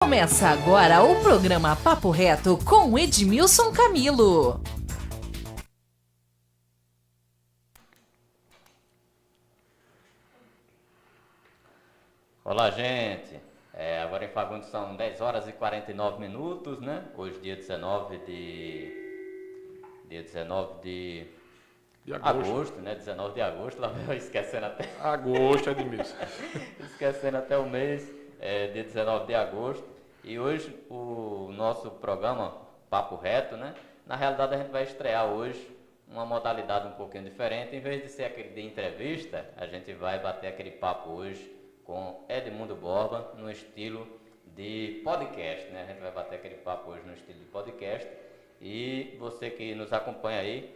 Começa agora o programa Papo Reto com Edmilson Camilo. Olá, gente. Agora em Fagundes são 10 horas e 49 minutos, né? Hoje, dia 19 de agosto, né? 19 de agosto, lá eu esquecendo até. Agosto, Edmilson. Esquecendo até o mês, dia 19 de agosto. E hoje o nosso programa Papo Reto, né? Na realidade a gente vai estrear hoje uma modalidade um pouquinho diferente. Em vez de ser aquele de entrevista, a gente vai bater aquele papo hoje com Edmundo Borba no estilo de podcast, né? A gente vai bater aquele papo hoje no estilo de podcast. E você que nos acompanha aí,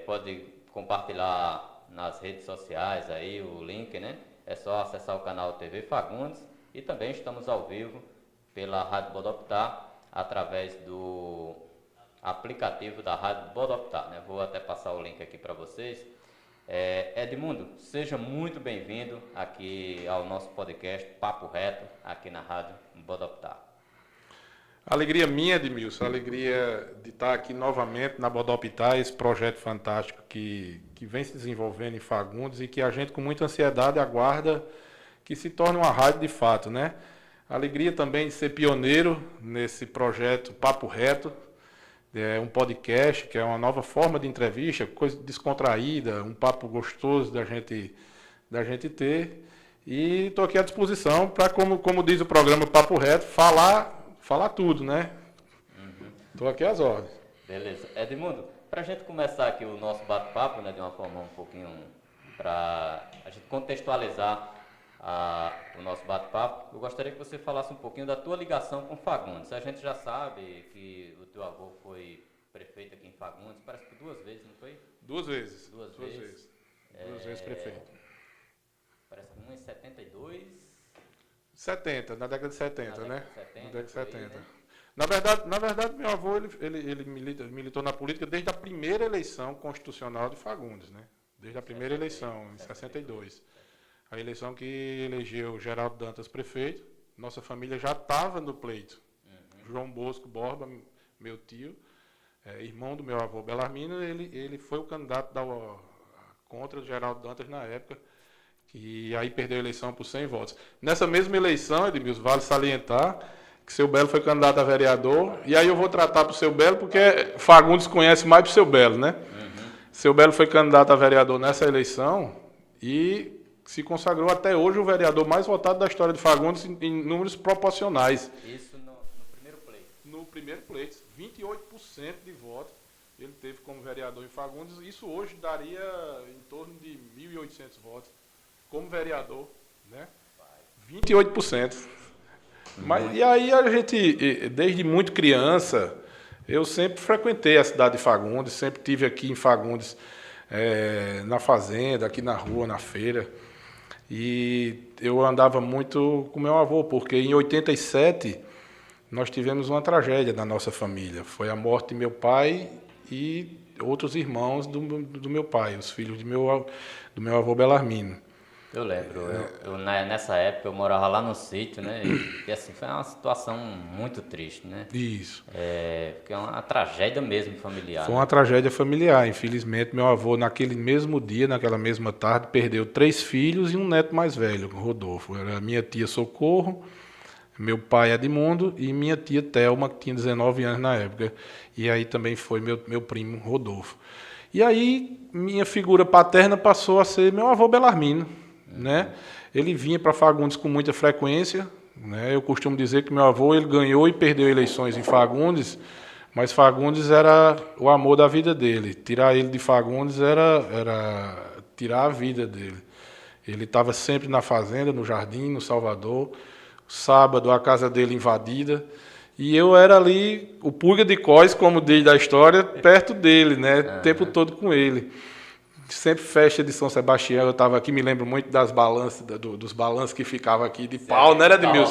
pode compartilhar nas redes sociais aí o link, né? É só acessar o canal TV Fagundes e também estamos ao vivo pela Rádio Bodoptar através do aplicativo da Rádio Bodoptar, né? Vou até passar o link aqui para vocês. Edmundo, seja muito bem-vindo aqui ao nosso podcast Papo Reto, aqui na Rádio Bodoptar. Alegria minha, Edmilson, alegria de estar aqui novamente na Bodoptar, esse projeto fantástico que vem se desenvolvendo em Fagundes e que a gente com muita ansiedade aguarda que se torne uma rádio de fato, né? Alegria também de ser pioneiro nesse projeto Papo Reto, um podcast que é uma nova forma de entrevista, coisa descontraída, um papo gostoso da gente ter. E estou aqui à disposição para, como diz o programa Papo Reto, falar tudo, né? Estou aqui às ordens. Beleza. Edmundo, para a gente começar aqui o nosso bate-papo, né, de uma forma um pouquinho para a gente contextualizar o nosso bate-papo, eu gostaria que você falasse um pouquinho da tua ligação com Fagundes. A gente já sabe que o teu avô foi prefeito aqui em Fagundes, parece que 2 vezes, não foi? Duas vezes. Duas vezes. Duas vezes prefeito. Parece que 1 em 72. 70, na década de 70, né? Na década de 70. Aí, né? Na verdade, meu avô ele militou na política desde a primeira eleição constitucional de Fagundes, né? Desde a primeira eleição, em 62. A eleição que elegeu Geraldo Dantas prefeito. Nossa família já estava no pleito. João Bosco Borba, meu tio, irmão do meu avô Belarmino, ele foi o candidato contra o Geraldo Dantas na época, e aí perdeu a eleição por 100 votos. Nessa mesma eleição, Edmilson, vale salientar que seu Belo foi candidato a vereador, e aí eu vou tratar para o seu Belo, porque Fagundes conhece mais para o seu Belo, né? Seu Belo foi candidato a vereador nessa eleição e se consagrou até hoje o vereador mais votado da história de Fagundes em números proporcionais. Isso no primeiro pleito. No primeiro pleito, 28% de votos ele teve como vereador em Fagundes. Isso hoje daria em torno de 1.800 votos como vereador, né? 28%. Mas, e aí a gente, desde muito criança, eu sempre frequentei a cidade de Fagundes, sempre tive aqui em Fagundes, na fazenda, aqui na rua, na feira. E eu andava muito com meu avô, porque em 87 nós tivemos uma tragédia na nossa família. Foi a morte de meu pai e outros irmãos do meu pai, os filhos do meu avô Belarmino. Eu lembro, nessa época eu morava lá no sítio, né? E assim, foi uma situação muito triste, né? Isso. Porque é uma tragédia mesmo familiar. Foi uma tragédia familiar. Infelizmente, meu avô, naquele mesmo dia, naquela mesma tarde, perdeu 3 filhos e um neto mais velho, Rodolfo. Era minha tia Socorro, meu pai Edmundo e minha tia Thelma, que tinha 19 anos na época. E aí também foi meu primo Rodolfo. E aí, minha figura paterna passou a ser meu avô Belarmino. Né? Ele vinha para Fagundes com muita frequência, né? Eu costumo dizer que meu avô ele ganhou e perdeu eleições em Fagundes, mas Fagundes era o amor da vida dele. Tirar ele de Fagundes era tirar a vida dele. Ele estava sempre na fazenda, no jardim, no Salvador. Sábado a casa dele invadida e eu era ali o pulga de cós, como diz da história, perto dele, né? O tempo todo com ele. Sempre festa de São Sebastião, eu estava aqui, me lembro muito das balanças, dos balanços que ficavam aqui de pau, não era de mil?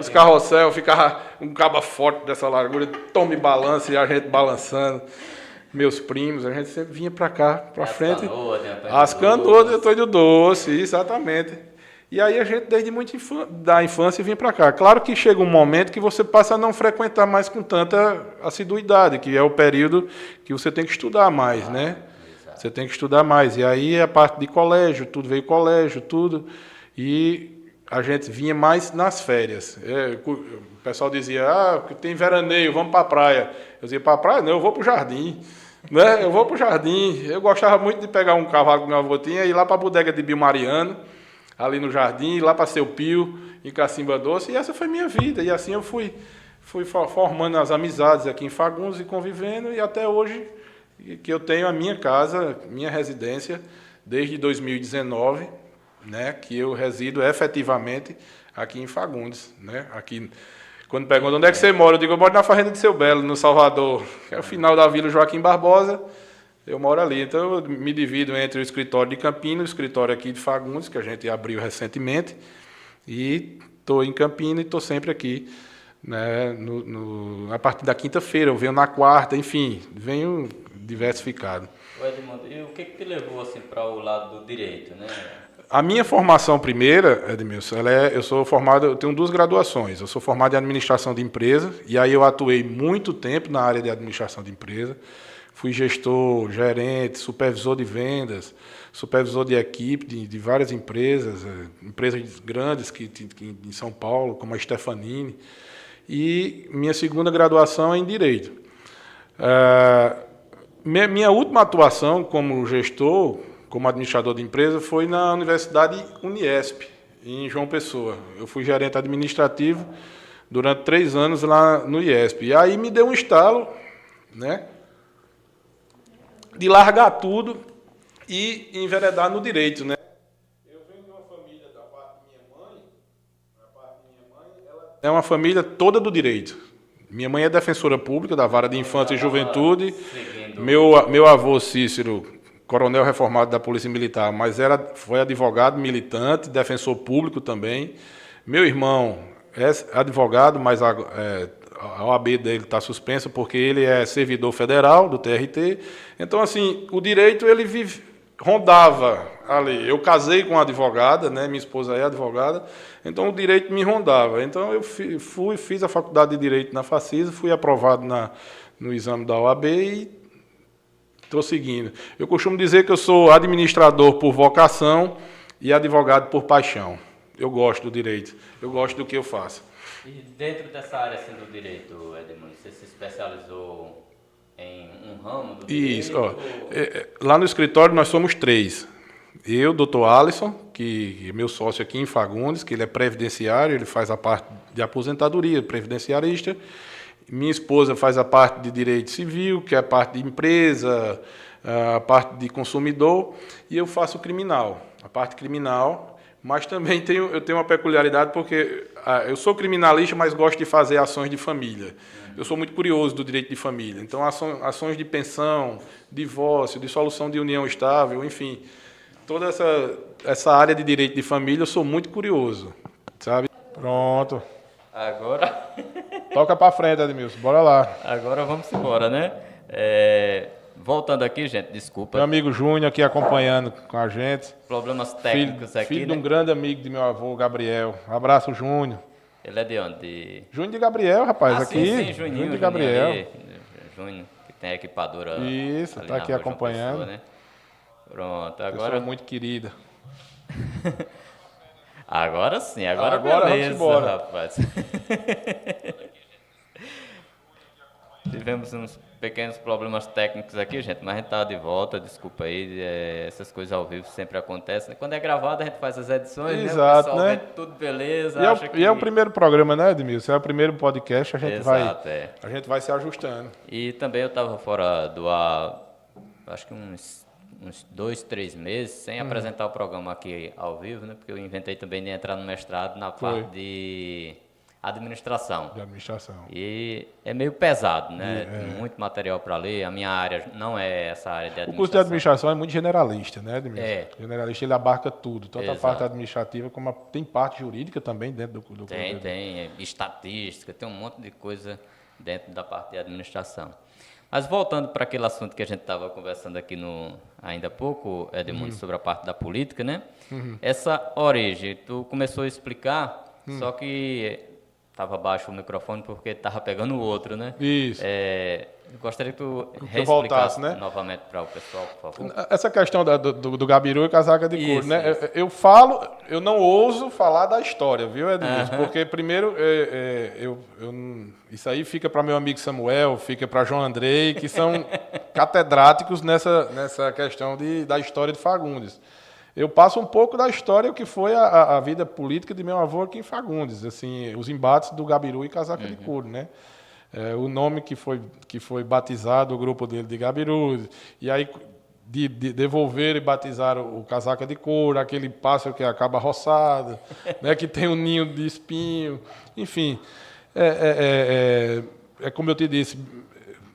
Os carrossel, ficava um cabo forte dessa largura, tome balanço e a gente balançando. Meus primos, a gente sempre vinha para cá, para frente. As canoas de Antônio Doce, exatamente. E aí a gente, desde muito da infância, vinha para cá. Claro que chega um momento que você passa a não frequentar mais com tanta assiduidade, que é o período que você tem que estudar mais, né? Exato. Você tem que estudar mais. E aí a parte de colégio, tudo veio colégio, tudo. E a gente vinha mais nas férias. O pessoal dizia, tem veraneio, vamos para a praia. Eu dizia, para a praia? Não, eu vou para o jardim. Né? Eu vou para o jardim. Eu gostava muito de pegar um cavalo que meu avô tinha e ir lá para a bodega de Bio Mariano, ali no jardim, lá para Seu Pio, em Cacimba Doce, e essa foi minha vida. E assim eu fui formando as amizades aqui em Fagundes e convivendo, e até hoje que eu tenho a minha casa, minha residência, desde 2019, né, que eu resido efetivamente aqui em Fagundes. Né, aqui, quando perguntam onde é que você mora, eu digo, eu moro na Fazenda de Seu Belo, no Salvador, que é o final da Vila Joaquim Barbosa. Eu moro ali, então eu me divido entre o escritório de Campinas, o escritório aqui de Fagundes, que a gente abriu recentemente, e estou em Campinas e estou sempre aqui, né, a partir da quinta-feira, eu venho na quarta, enfim, venho diversificado. Edmundo, e o que te levou assim, para o lado do direito, né? A minha formação primeira, Edmilson, eu sou formado, eu tenho 2 graduações. Eu sou formado em administração de empresa, e aí eu atuei muito tempo na área de administração de empresa. Fui gestor, gerente, supervisor de vendas, supervisor de equipe de várias empresas, empresas grandes em São Paulo, como a Stefanini. E minha segunda graduação é em Direito. Minha última atuação como gestor, como administrador de empresa, foi na Universidade Uniesp, em João Pessoa. Eu fui gerente administrativo durante 3 anos lá no IESP. E aí me deu um estalo, né, de largar tudo e enveredar no direito, né? Eu venho de uma família da parte de minha mãe, ela é uma família toda do direito. Minha mãe é defensora pública da Vara de Infância e Juventude. Meu avô Cícero, coronel reformado da Polícia Militar, mas foi advogado militante, defensor público também. Meu irmão é advogado, mas a OAB dele está suspensa porque ele é servidor federal do TRT. Então, assim, o direito ele rondava ali. Eu casei com uma advogada, né? Minha esposa é advogada, então o direito me rondava. Então eu fiz a faculdade de Direito na Facisa, fui aprovado no exame da OAB e estou seguindo. Eu costumo dizer que eu sou administrador por vocação e advogado por paixão. Eu gosto do direito, eu gosto do que eu faço. E dentro dessa área assim, do direito, Edmundo, você se especializou em um ramo do direito? Isso. Lá no escritório nós somos 3. Eu, doutor Alisson, que é meu sócio aqui em Fagundes, que ele é previdenciário, ele faz a parte de aposentadoria, previdenciarista. Minha esposa faz a parte de direito civil, que é a parte de empresa, a parte de consumidor, e eu faço a parte criminal. Mas também eu tenho uma peculiaridade porque eu sou criminalista, mas gosto de fazer ações de família. Eu sou muito curioso do direito de família. Então, ações de pensão, divórcio, dissolução de união estável, enfim, toda essa área de direito de família, eu sou muito curioso, sabe? Pronto. Agora... Toca para frente, Edmilson. Bora lá. Agora vamos embora, né? Voltando aqui, gente, desculpa. Meu amigo Júnior aqui acompanhando com a gente. Problemas técnicos aqui, filho né? de um grande amigo de meu avô, Gabriel. Abraço, Júnior. Ele é de onde? Júnior de Gabriel, rapaz, aqui. Sim, Juninho, Júnior de Gabriel. Júnior, que tem a equipadora. Isso, ali tá na aqui Rua João acompanhando. Pessoa, né? Pronto, Pessoa agora... muito querida. Agora sim, agora vamos beleza, embora. rapaz. Tivemos uns pequenos problemas técnicos aqui, gente, mas a gente tá de volta, desculpa aí, essas coisas ao vivo sempre acontecem. Quando é gravado, a gente faz as edições, Exato, né? O pessoal né? vê tudo beleza, E é o primeiro programa, né, Edmilson? É o primeiro podcast, a gente vai se ajustando. E também eu estava fora do ar, acho que uns 2, 3 meses, sem apresentar o programa aqui ao vivo, né? Porque eu inventei também de entrar no mestrado na parte de administração. De administração. E é meio pesado, né? Tem muito material para ler. A minha área não é essa área de administração. O curso de administração é muito generalista, né, Edmilson? É. Generalista, ele abarca tudo, tanto Exato. a parte administrativa como tem parte jurídica também dentro do Tem estatística, tem um monte de coisa dentro da parte de administração. Mas voltando para aquele assunto que a gente estava conversando aqui ainda há pouco, Edmundo, sobre a parte da política, né? Essa origem, tu começou a explicar, só que estava baixo o microfone porque estava pegando o outro, né? Isso. Eu gostaria que tu eu voltasse, reexplicasse né? novamente para o pessoal, por favor. Essa questão do gabiru e casaca de couro, Isso, né? isso. Eu não ouso falar da história, viu, Edmilson? Porque, primeiro, isso aí fica para meu amigo Samuel, fica para João Andrei, que são catedráticos nessa questão da história de Fagundes. Eu passo um pouco da história, o que foi a vida política de meu avô aqui em Fagundes, assim, os embates do gabiru e casaca de couro, né? O nome que foi batizado, o grupo dele de gabiru, e aí de devolver e batizar o casaca de couro, aquele pássaro que acaba roçado, né, que tem um ninho de espinho, enfim. Como eu te disse,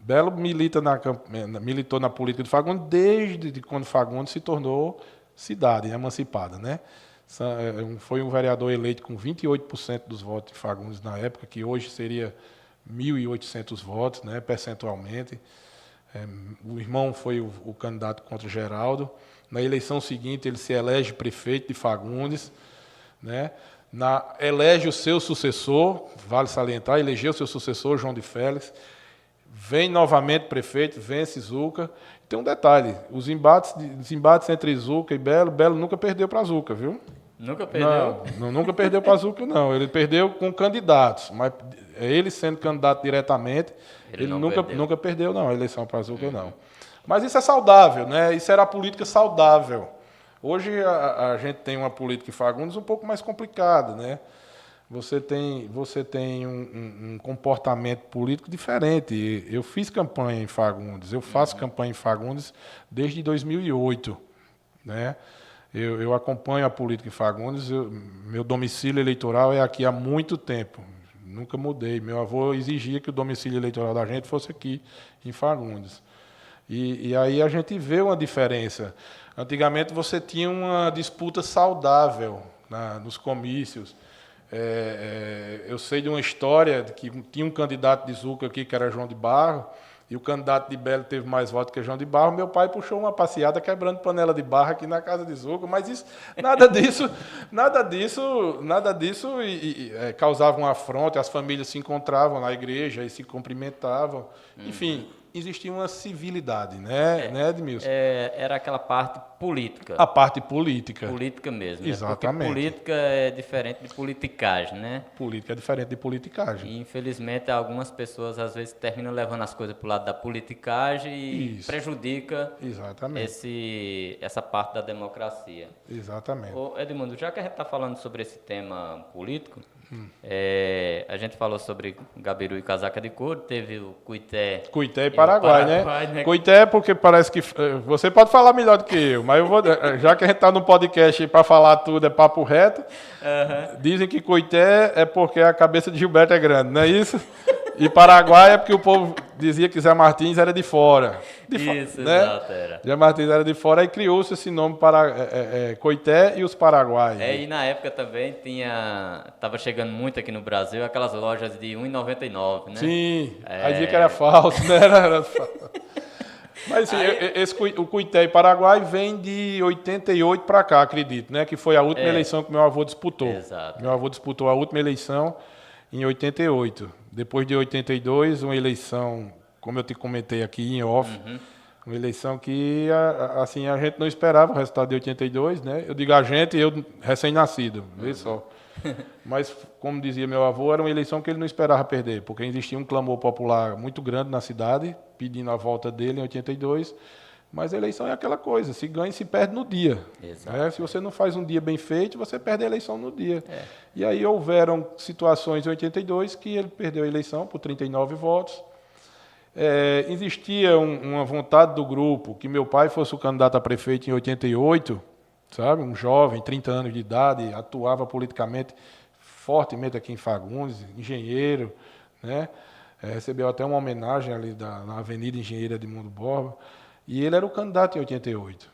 Belo militou na política de Fagundes desde quando Fagundes se tornou cidade emancipada, né? Foi um vereador eleito com 28% dos votos de Fagundes na época, que hoje seria 1.800 votos, né, percentualmente. O irmão foi o candidato contra Geraldo. Na eleição seguinte, ele se elege prefeito de Fagundes, né? Elege o seu sucessor, vale salientar, elegeu o seu sucessor, João de Félix. Vem novamente prefeito, vence Zuca. Tem um detalhe, os embates entre Zuca e Belo nunca perdeu para Zuca, viu? Nunca perdeu? Não, nunca perdeu para Zuca, não. Ele perdeu com candidatos, mas ele sendo candidato diretamente, ele nunca perdeu, não, a eleição para Zuca, não. Mas isso é saudável, né? Isso era a política saudável. Hoje a gente tem uma política em Fagundes um pouco mais complicada, né? Você tem um comportamento político diferente. Eu fiz campanha em Fagundes, eu faço campanha em Fagundes desde 2008, né? Eu acompanho a política em Fagundes, meu domicílio eleitoral é aqui há muito tempo, nunca mudei. Meu avô exigia que o domicílio eleitoral da gente fosse aqui em Fagundes. E aí a gente vê uma diferença. Antigamente você tinha uma disputa saudável nos comícios. Eu sei de uma história que tinha um candidato de Zuca aqui, que era João de Barro, e o candidato de Belo teve mais votos que João de Barro. Meu pai puxou uma passeada quebrando panela de barro aqui na casa de Zuca, mas isso, nada disso causava um afronto. As famílias se encontravam na igreja e se cumprimentavam. Enfim, existia uma civilidade, né, Edmilson? Era aquela parte política. A parte política. Política mesmo. Exatamente. Né? Porque política é diferente de politicagem, né? Política é diferente de politicagem. E, infelizmente, algumas pessoas, às vezes, terminam levando as coisas para o lado da politicagem e prejudica essa parte da democracia. Exatamente. Ô, Edmundo, já que a gente está falando sobre esse tema político, a gente falou sobre gabiru e casaca de couro, teve o Cuité. Cuité e Paraguai, né? Cuité porque parece que... Você pode falar melhor do que eu, mas eu vou... Já que a gente está no podcast para falar tudo, é papo reto, dizem que Cuité é porque a cabeça de Gilberto é grande, não é isso? E Paraguai é porque o povo dizia que Zé Martins era de fora. Isso, né? Exato, era. Zé Martins era de fora e criou-se esse nome para Coité e os Paraguaios. E na época também estava chegando muito aqui no Brasil aquelas lojas de R$1,99, né? Sim, aí dizia que era falso, né? Era falso. Mas assim, o Cuité e Paraguai vem de 88 para cá, acredito, né? Que foi a última eleição que meu avô disputou. Exato. Meu avô disputou a última eleição em 88. Depois de 82, uma eleição, como eu te comentei aqui em off, uma eleição que assim, a gente não esperava o resultado de 82, né? Eu digo a gente, eu recém-nascido, vê só. Mas, como dizia meu avô, era uma eleição que ele não esperava perder, porque existia um clamor popular muito grande na cidade, pedindo a volta dele em 82, mas a eleição é aquela coisa, se ganha e se perde no dia. Né? Se você não faz um dia bem feito, você perde a eleição no dia. E aí houveram situações em 82 que ele perdeu a eleição por 39 votos. Existia uma vontade do grupo que meu pai fosse o candidato a prefeito em 88, sabe? Um jovem, 30 anos de idade, atuava politicamente fortemente aqui em Fagundes, engenheiro, né? Recebeu até uma homenagem ali na Avenida Engenheiro Edmundo Borba. E ele era o candidato em 88.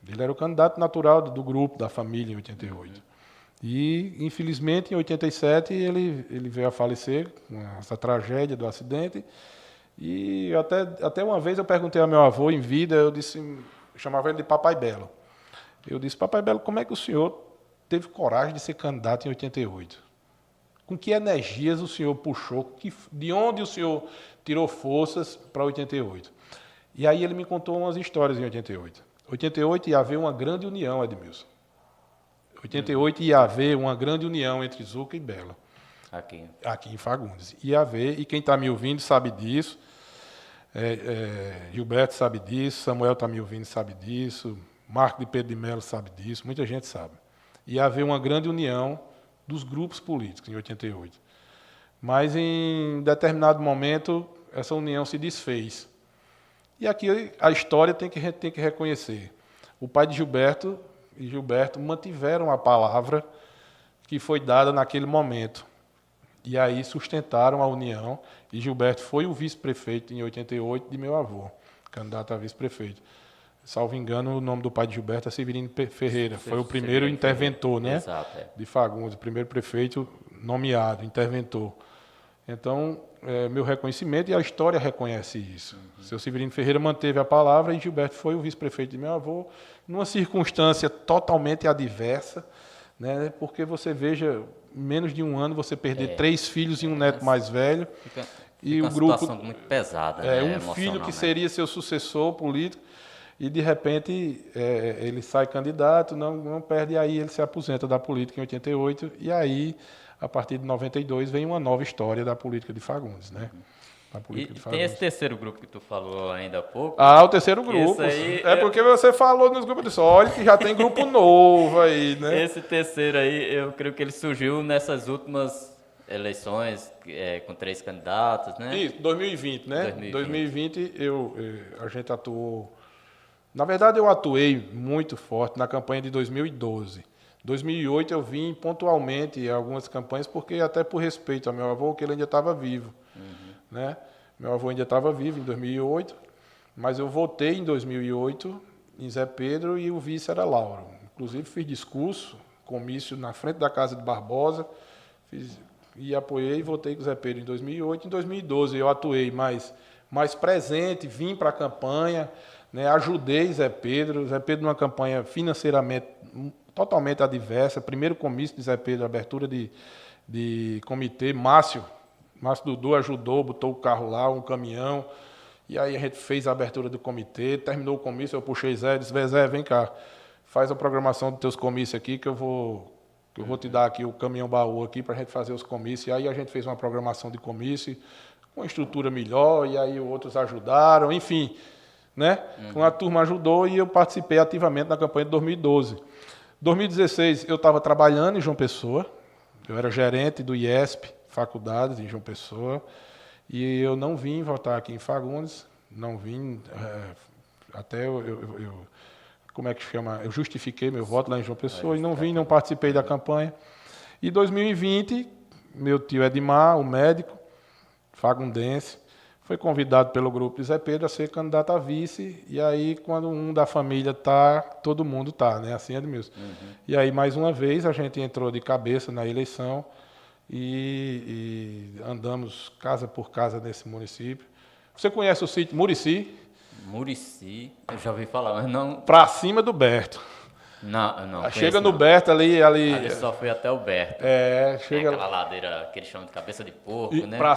Ele era o candidato natural do grupo, da família em 88. E, infelizmente, em 87, ele veio a falecer com essa tragédia do acidente. E até uma vez eu perguntei ao meu avô em vida, eu chamava ele de Papai Belo. Eu disse, Papai Belo, como é que o senhor teve coragem de ser candidato em 88? Com que energias o senhor puxou? De onde o senhor tirou forças para 88? E aí ele me contou umas histórias em 88. 88 ia haver uma grande união, Edmilson. 88 ia haver uma grande união entre Zuca e Bela. Aqui em Fagundes. Ia haver, e quem está me ouvindo sabe disso. Gilberto sabe disso, Samuel está me ouvindo sabe disso, Marco de Pedro de Melo sabe disso, muita gente sabe. Ia haver uma grande união dos grupos políticos em 88. Mas em determinado momento essa união se desfez. E aqui a história tem que reconhecer. O pai de Gilberto e Gilberto mantiveram a palavra que foi dada naquele momento. E aí sustentaram a união, e Gilberto foi o vice-prefeito em 88 de meu avô, candidato a vice-prefeito. Salvo engano, o nome do pai de Gilberto é Severino Ferreira, foi o primeiro interventor, né? Exato, de Fagundes, o primeiro prefeito nomeado, interventor. Então, meu reconhecimento, e a história reconhece isso. Seu Severino Ferreira manteve a palavra e Gilberto foi o vice-prefeito de meu avô, numa circunstância totalmente adversa, né? Porque você veja, em menos de um ano você perder 3 filhos e um neto mais velho. Fica E uma o grupo situação muito pesada, né, um filho que seria seu sucessor político, e de repente ele sai candidato, não perde, e aí ele se aposenta da política em 88, e aí, a partir de 92, vem uma nova história da política de Fagundes, né? E tem esse terceiro grupo que tu falou ainda há pouco. O terceiro grupo. Aí, porque você falou nos grupos de olha que já tem grupo novo aí, né? Esse terceiro aí, eu creio que ele surgiu nessas últimas eleições, com 3 candidatos, né? Isso, 2020, né? 2020 a gente atuou. Na verdade, eu atuei muito forte na campanha de 2012. 2008 eu vim pontualmente em algumas campanhas, porque até por respeito ao meu avô, que ele ainda estava vivo. Né? Meu avô ainda estava vivo em 2008, mas eu votei em 2008 em Zé Pedro e o vice era Lauro. Inclusive fiz discurso, comício na frente da casa de Barbosa, e apoiei e votei com o Zé Pedro em 2008. Em 2012 eu atuei mais presente, vim para a campanha, né? Ajudei Zé Pedro numa campanha financeiramente totalmente adversa, primeiro comício de Zé Pedro, abertura de comitê, Márcio Dudu ajudou, botou o carro lá, um caminhão, e aí a gente fez a abertura do comitê, terminou o comício, eu puxei Zé, disse, Zé, vem cá, faz a programação dos teus comícios aqui, que eu vou te dar aqui o caminhão baú aqui para a gente fazer os comícios. E aí a gente fez uma programação de comício, com estrutura melhor, e aí outros ajudaram, enfim, né? Uma turma ajudou e eu participei ativamente na campanha de 2012. 2016 eu estava trabalhando em João Pessoa, eu era gerente do IESP, faculdades em João Pessoa, e eu não vim votar aqui em Fagundes, não vim, até como é que chama? Eu justifiquei meu voto lá em João Pessoa e não participei da campanha. E 2020, meu tio Edmar, o médico fagundense, foi convidado pelo grupo de Zé Pedro a ser candidato a vice, e aí quando um da família tá, todo mundo tá, né? Assim, Edmilson. E aí, mais uma vez, a gente entrou de cabeça na eleição, e andamos casa por casa nesse município. Você conhece o sítio Murici? Murici, eu já ouvi falar, mas não... Para cima do Berto. Não. Chega no Berto ali... Ali só fui até o Berto. Chega... Tem aquela ladeira que eles chamam de cabeça de porco, né? Para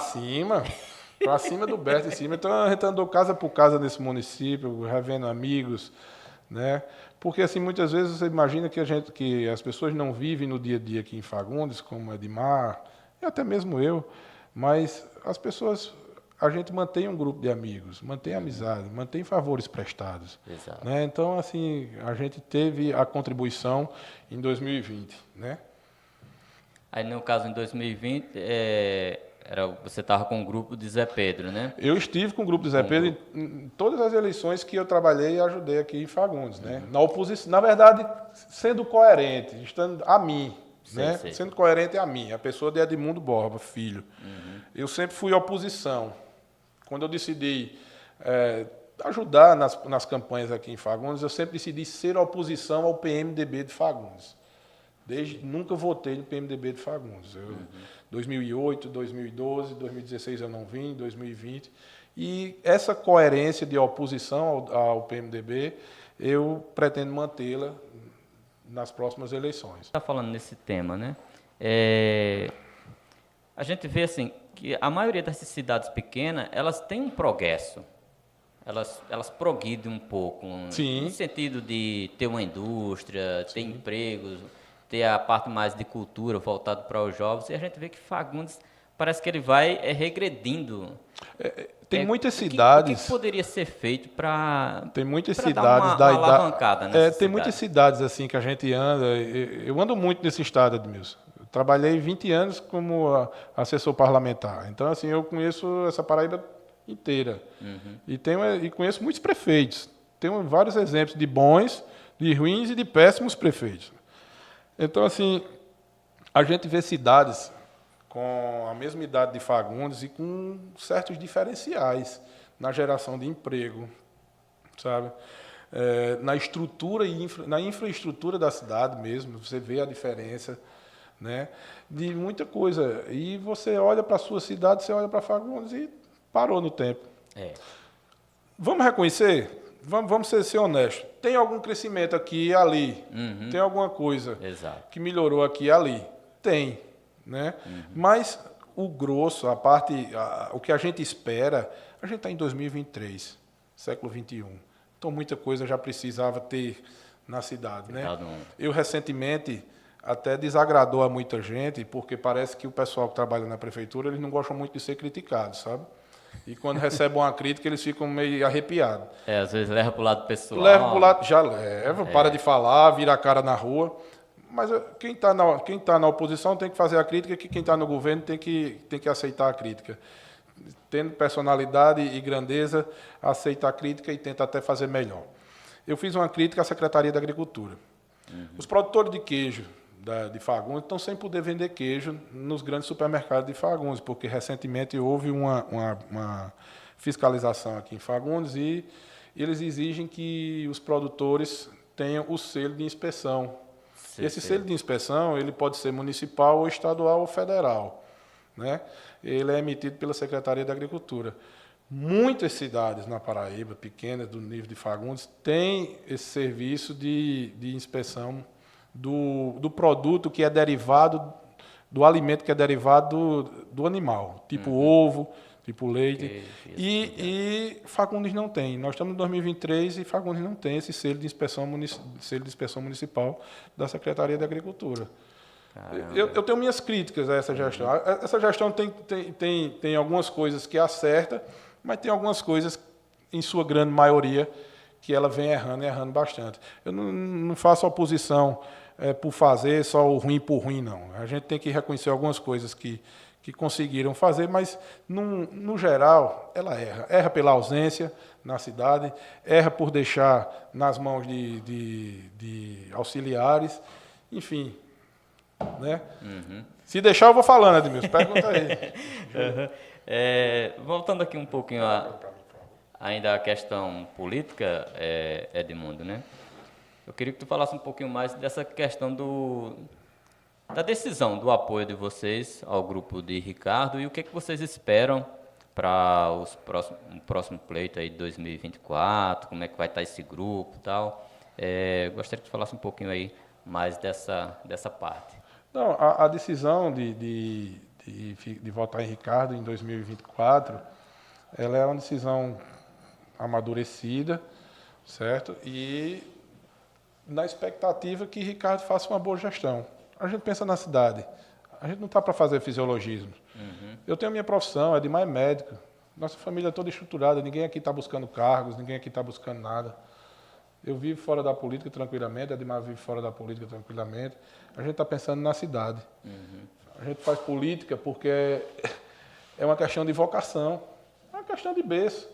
cima do Berto em cima. Então a gente andou casa por casa nesse município, revendo amigos, né? Porque assim, muitas vezes você imagina que as pessoas não vivem no dia a dia aqui em Fagundes, como Edmar, e até mesmo eu, mas as pessoas, a gente mantém um grupo de amigos, mantém amizade, mantém favores prestados. Exato. Né? Então, assim, a gente teve a contribuição em 2020, né? Aí, no caso, em 2020, você estava com o grupo de Zé Pedro, né? Eu estive com o grupo de Zé Pedro em todas as eleições que eu trabalhei e ajudei aqui em Fagundes, né? Na oposição, na verdade, sendo coerente, estando a mim, né? Sei. Sendo coerente a mim, a pessoa de Edmundo Borba, filho. Eu sempre fui oposição. Quando eu decidi ajudar nas campanhas aqui em Fagundes, eu sempre decidi ser oposição ao PMDB de Fagundes. Nunca votei no PMDB de Fagundes. 2008, 2012, 2016 eu não vim, 2020. E essa coerência de oposição ao PMDB, eu pretendo mantê-la nas próximas eleições. Está falando nesse tema, né? A gente vê assim que a maioria dessas cidades pequenas, elas têm um progresso. Elas progridem um pouco, Sim. no sentido de ter uma indústria, ter empregos, ter a parte mais de cultura voltada para os jovens, e a gente vê que Fagundes parece que ele vai regredindo. Tem muitas O cidades... que poderia ser feito para Tem muitas dar cidades uma da alavancada nessa tem muitas cidades assim que a gente anda. Eu ando muito nesse estado, Edmilson. Eu trabalhei 20 anos como assessor parlamentar. Então, assim, eu conheço essa Paraíba inteira. E conheço muitos prefeitos. Tenho vários exemplos de bons, de ruins e de péssimos prefeitos. Então, assim, a gente vê cidades com a mesma idade de Fagundes e com certos diferenciais na geração de emprego, sabe? Na estrutura e na infraestrutura da cidade mesmo, você vê a diferença, né? De muita coisa. E você olha para a sua cidade, você olha para Fagundes e parou no tempo. Vamos reconhecer? Vamos ser honestos. Tem algum crescimento aqui e ali? Tem alguma coisa que melhorou aqui e ali? Tem. Né? Mas o grosso, o que a gente espera, a gente está em 2023, século XXI. Então muita coisa já precisava ter na cidade. Né? Eu recentemente até desagradou a muita gente, porque parece que o pessoal que trabalha na prefeitura, eles não gostam muito de ser criticados, sabe? E quando recebem uma crítica, eles ficam meio arrepiados. Às vezes leva para o lado pessoal. Leva para o lado, já leva, para de falar, vira a cara na rua. Mas quem está na oposição tem que fazer a crítica, que quem está no governo tem que aceitar a crítica. Tendo personalidade e grandeza, aceita a crítica e tenta até fazer melhor. Eu fiz uma crítica à Secretaria da Agricultura. Os produtores de queijo de Fagundes estão sem poder vender queijo nos grandes supermercados de Fagundes, porque recentemente houve uma fiscalização aqui em Fagundes e eles exigem que os produtores tenham o selo de inspeção. Esse selo de inspeção ele pode ser municipal, ou estadual ou federal. Né? Ele é emitido pela Secretaria da Agricultura. Muitas cidades na Paraíba, pequenas, do nível de Fagundes, têm esse serviço de inspeção do produto que é derivado, do alimento que é derivado do animal, tipo ovo, tipo leite. E Fagundes não tem. Nós estamos em 2023 e Fagundes não tem esse selo de inspeção municipal da Secretaria da Agricultura. Eu tenho minhas críticas a essa gestão. Essa gestão tem algumas coisas que acerta, mas tem algumas coisas, em sua grande maioria, que ela vem errando bastante. Eu não faço oposição por fazer só o ruim por ruim, não. A gente tem que reconhecer algumas coisas que conseguiram fazer, mas, no geral, ela erra. Erra pela ausência na cidade, erra por deixar nas mãos de auxiliares, enfim. Né? Se deixar, eu vou falando, Edmilson. Pergunta aí. Voltando aqui um pouquinho ainda à questão política, Edmundo, né? Eu queria que tu falasse um pouquinho mais dessa questão da decisão, do apoio de vocês ao grupo de Ricardo e o que é que vocês esperam para o próximo pleito aí de 2024, como é que vai estar esse grupo e tal. Gostaria que tu falasse um pouquinho aí mais dessa parte. Não, a decisão de votar em Ricardo em 2024, ela é uma decisão amadurecida, certo? E na expectativa que Ricardo faça uma boa gestão. A gente pensa na cidade, a gente não está para fazer fisiologismo. Eu tenho a minha profissão, Edmar é médico, nossa família é toda estruturada, ninguém aqui está buscando cargos, ninguém aqui está buscando nada. Eu vivo fora da política tranquilamente, Edmar vive fora da política tranquilamente. A gente está pensando na cidade. A gente faz política porque é uma questão de vocação, é uma questão de berço.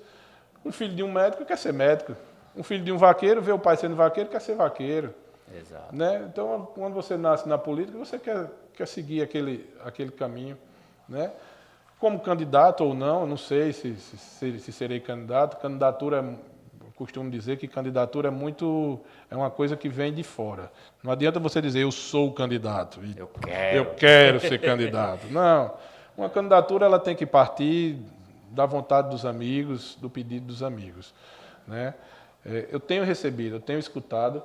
Um filho de um médico quer ser médico. Um filho de um vaqueiro vê o pai sendo vaqueiro, quer ser vaqueiro. Exato. Né? Então, quando você nasce na política, você quer seguir aquele caminho. Né? Como candidato ou não sei se serei candidato. Candidatura, costumo dizer que candidatura é uma coisa que vem de fora. Não adianta você dizer eu sou candidato. Eu quero ser candidato. Não. Uma candidatura ela tem que partir da vontade dos amigos, do pedido dos amigos, né? Eu tenho recebido, eu tenho escutado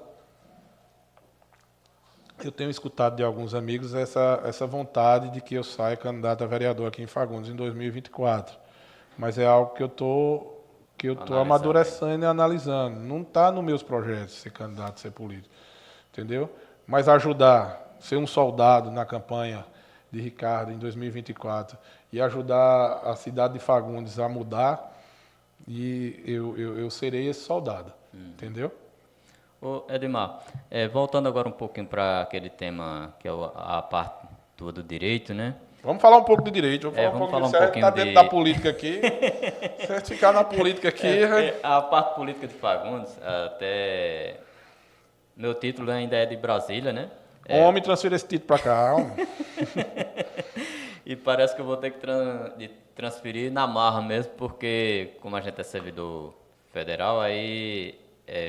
de alguns amigos essa vontade de que eu saia candidato a vereador aqui em Fagundes em 2024. Mas é algo que eu estou amadurecendo e analisando. Não está nos meus projetos ser candidato, ser político. Entendeu? Mas ajudar, ser um soldado na campanha de Ricardo em 2024 e ajudar a cidade de Fagundes a mudar, e eu serei esse soldado. Entendeu? Ô, Edmar, voltando agora um pouquinho para aquele tema que é a parte do direito, né? Vamos falar um pouco de direito, vamos falar um se a gente pouquinho está dentro da política aqui, se a gente ficar na política aqui... A parte política de Fagundes, até meu título ainda é de Brasília, né? Homem, transfira esse título para cá. E parece que eu vou ter que transferir na marra mesmo, porque como a gente é servidor federal, aí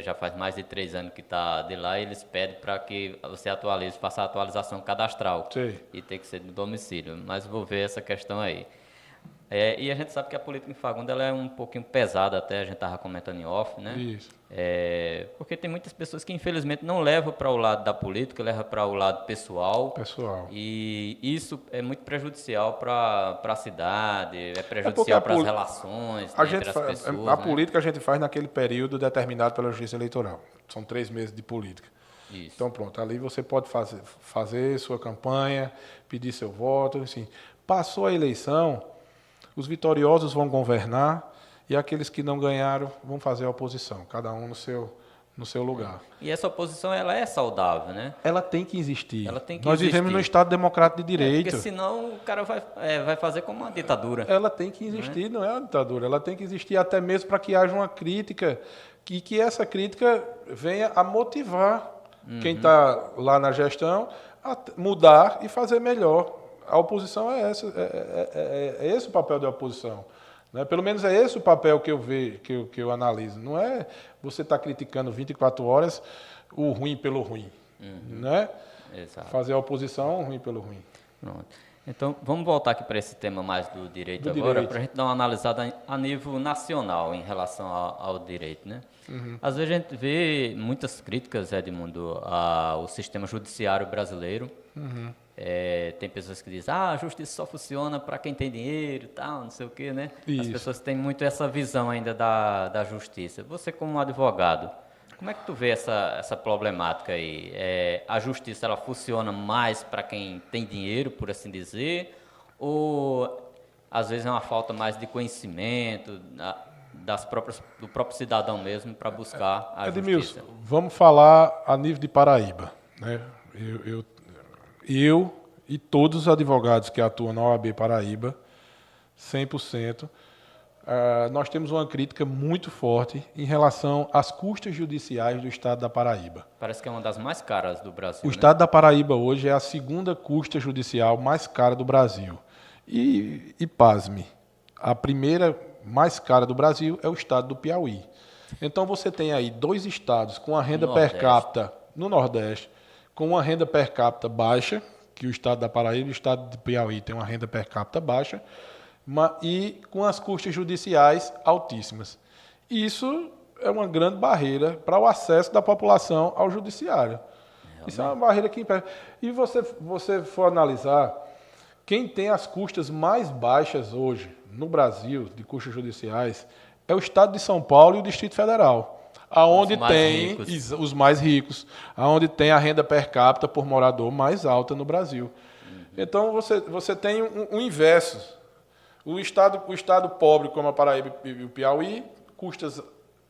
já faz mais de 3 anos que está de lá, e eles pedem para que você atualize, faça a atualização cadastral. Sim. E tem que ser no domicílio, mas vou ver essa questão aí. E a gente sabe que a política em Fagundes ela é um pouquinho pesada, até a gente estava comentando em off, né? Isso. Porque tem muitas pessoas que infelizmente não levam para o lado da política, levam para o lado pessoal. E isso é muito prejudicial para a cidade, é prejudicial para as relações entre as pessoas. A política a gente faz naquele período determinado pela Justiça Eleitoral. São 3 meses de política. Isso. Então pronto, ali você pode fazer sua campanha, pedir seu voto, assim. Passou a eleição, os vitoriosos vão governar e aqueles que não ganharam vão fazer a oposição, cada um no seu lugar. E essa oposição ela é saudável, né? Ela tem que existir. Nós vivemos no Estado Democrático de Direito. Porque senão o cara vai fazer como uma ditadura. Ela tem que existir, não é uma ditadura. Ela tem que existir até mesmo para que haja uma crítica e que essa crítica venha a motivar quem está lá na gestão a mudar e fazer melhor. A oposição é essa, é esse o papel da oposição, né? Pelo menos é esse o papel que eu vejo, que eu analiso. Não é você estar criticando 24 horas o ruim pelo ruim, né? Exato. Fazer a oposição ruim pelo ruim. Pronto. Então, vamos voltar aqui para esse tema mais do direito agora, para a gente dar uma analisada a nível nacional em relação ao direito, né? Às vezes a gente vê muitas críticas, Edmundo, ao sistema judiciário brasileiro. Tem pessoas que dizem, a justiça só funciona para quem tem dinheiro e tal, não sei o quê, né? Isso. As pessoas têm muito essa visão ainda da justiça. Você, como advogado, como é que tu vê essa problemática aí? A justiça ela funciona mais para quem tem dinheiro, por assim dizer, ou às vezes é uma falta mais de conhecimento do próprio cidadão mesmo para buscar a Edmilson, justiça? vamos falar a nível de Paraíba, né? Eu e todos os advogados que atuam na OAB Paraíba, 100%, nós temos uma crítica muito forte em relação às custas judiciais do Estado da Paraíba. Parece que é uma das mais caras do Brasil. O Estado da Paraíba hoje é a segunda custa judicial mais cara do Brasil. E pasme, a primeira mais cara do Brasil é o Estado do Piauí. Então você tem aí 2 estados com a renda per capita no Nordeste, com uma renda per capita baixa, que o Estado da Paraíba e o Estado do Piauí tem uma renda per capita baixa, e com as custas judiciais altíssimas. Isso é uma grande barreira para o acesso da população ao judiciário. Isso é uma barreira que impede. E você for analisar, quem tem as custas mais baixas hoje no Brasil, de custas judiciais, é o Estado de São Paulo e o Distrito Federal. Aonde tem os mais ricos, aonde tem a renda per capita por morador mais alta no Brasil. Então você tem um inverso. O estado pobre, como a Paraíba e o Piauí, custas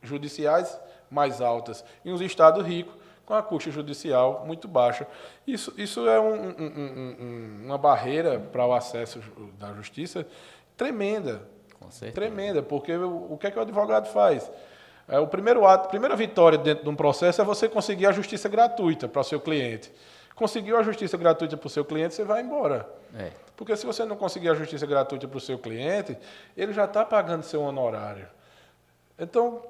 judiciais mais altas. E os estados ricos, com a custa judicial muito baixa. Isso é uma barreira para o acesso da justiça tremenda. Com certeza. Tremenda, porque o que é que o advogado faz? O a primeira vitória dentro de um processo é você conseguir a justiça gratuita para o seu cliente. Conseguiu a justiça gratuita para o seu cliente, você vai embora. Porque se você não conseguir a justiça gratuita para o seu cliente, ele já está pagando seu honorário. Então,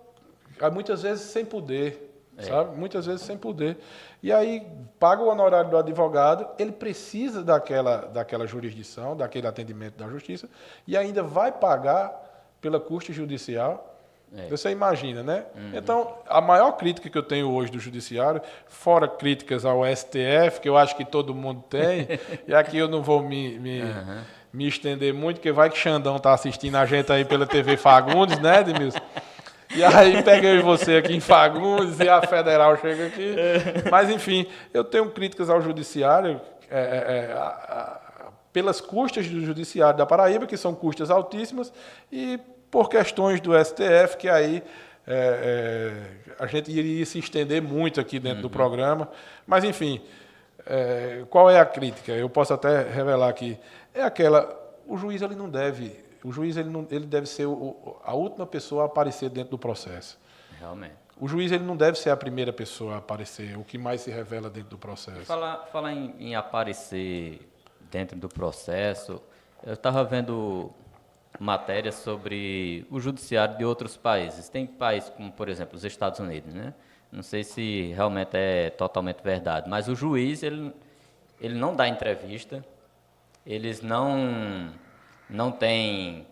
muitas vezes sem poder, sabe? Muitas vezes sem poder. E aí paga o honorário do advogado, ele precisa daquela jurisdição, daquele atendimento da justiça, e ainda vai pagar pela custe judicial. Você imagina, né? Então, a maior crítica que eu tenho hoje do judiciário, fora críticas ao STF, que eu acho que todo mundo tem, e aqui eu não vou me estender muito, porque vai que Xandão está assistindo a gente aí pela TV Fagundes, né, Edmilson? E aí pega eu e você aqui em Fagundes e a Federal chega aqui. Mas, enfim, eu tenho críticas ao judiciário pelas custas do judiciário da Paraíba, que são custas altíssimas, e por questões do STF, que aí a gente iria se estender muito aqui dentro do programa. Mas, enfim, qual é a crítica? Eu posso até revelar aqui. O juiz ele não deve... O juiz ele deve ser a última pessoa a aparecer dentro do processo. Realmente. O juiz ele não deve ser a primeira pessoa a aparecer, o que mais se revela dentro do processo. Falar em aparecer dentro do processo, eu estava vendo matérias sobre o judiciário de outros países. Tem países como, por exemplo, os Estados Unidos, né? Não sei se realmente é totalmente verdade, mas o juiz ele não dá entrevista, eles não têm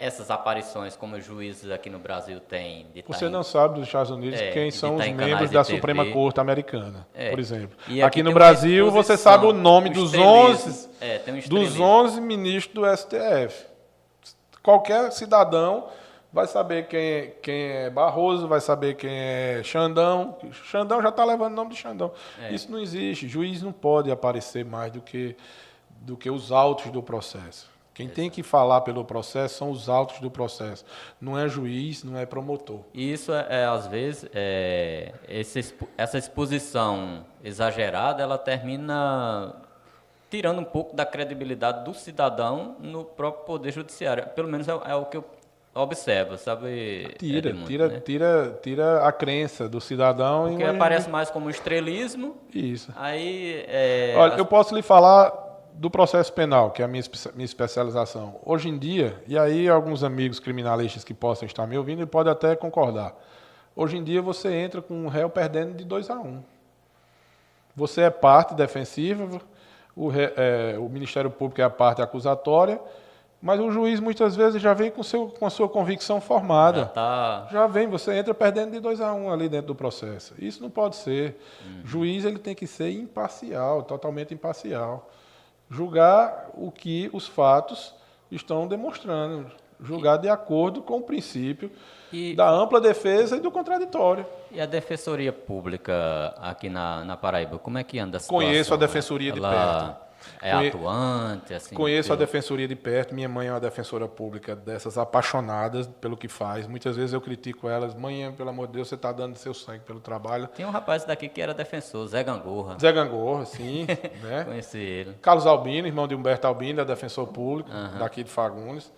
essas aparições como os juízes aqui no Brasil têm. Você não sabe dos Estados Unidos quem são os membros da Suprema Corte Americana, por exemplo. E aqui no Brasil, você sabe o nome dos 11 ministros do STF. Qualquer cidadão vai saber quem é Barroso, vai saber quem é Xandão. Xandão já está levando o nome de Xandão. Isso não existe. Juiz não pode aparecer mais do que os autos do processo. Quem tem que falar pelo processo são os autos do processo. Não é juiz, não é promotor. E isso, às vezes, essa exposição exagerada, ela termina tirando um pouco da credibilidade do cidadão no próprio Poder Judiciário. Pelo menos é o que eu observo, sabe? Tira a crença do cidadão. Porque aparece mais como estrelismo. Isso. Aí, olha, eu posso lhe falar do processo penal, que é a minha especialização. Hoje em dia, e aí alguns amigos criminalistas que possam estar me ouvindo, podem até concordar. Hoje em dia você entra com um réu perdendo de 2-1. Você é parte defensiva, o Ministério Público é a parte acusatória, mas o juiz muitas vezes já vem com a sua convicção formada. Já vem, você entra perdendo de 2-1 ali dentro do processo. Isso não pode ser. O juiz ele tem que ser imparcial, totalmente imparcial. Julgar o que os fatos estão demonstrando. Julgar de acordo com o princípio da ampla defesa e do contraditório. E a Defensoria Pública aqui na Paraíba, como é que anda a situação? Conheço a Defensoria de perto. É atuante? Assim, conheço a Defensoria de perto. Minha mãe é uma defensora pública dessas apaixonadas pelo que faz. Muitas vezes eu critico elas. Mãe, pelo amor de Deus, você está dando seu sangue pelo trabalho. Tem um rapaz daqui que era defensor, Zé Gangorra. Zé Gangorra, sim. Né? Conheci ele. Carlos Albino, irmão de Humberto Albino, é defensor público daqui de Fagundes.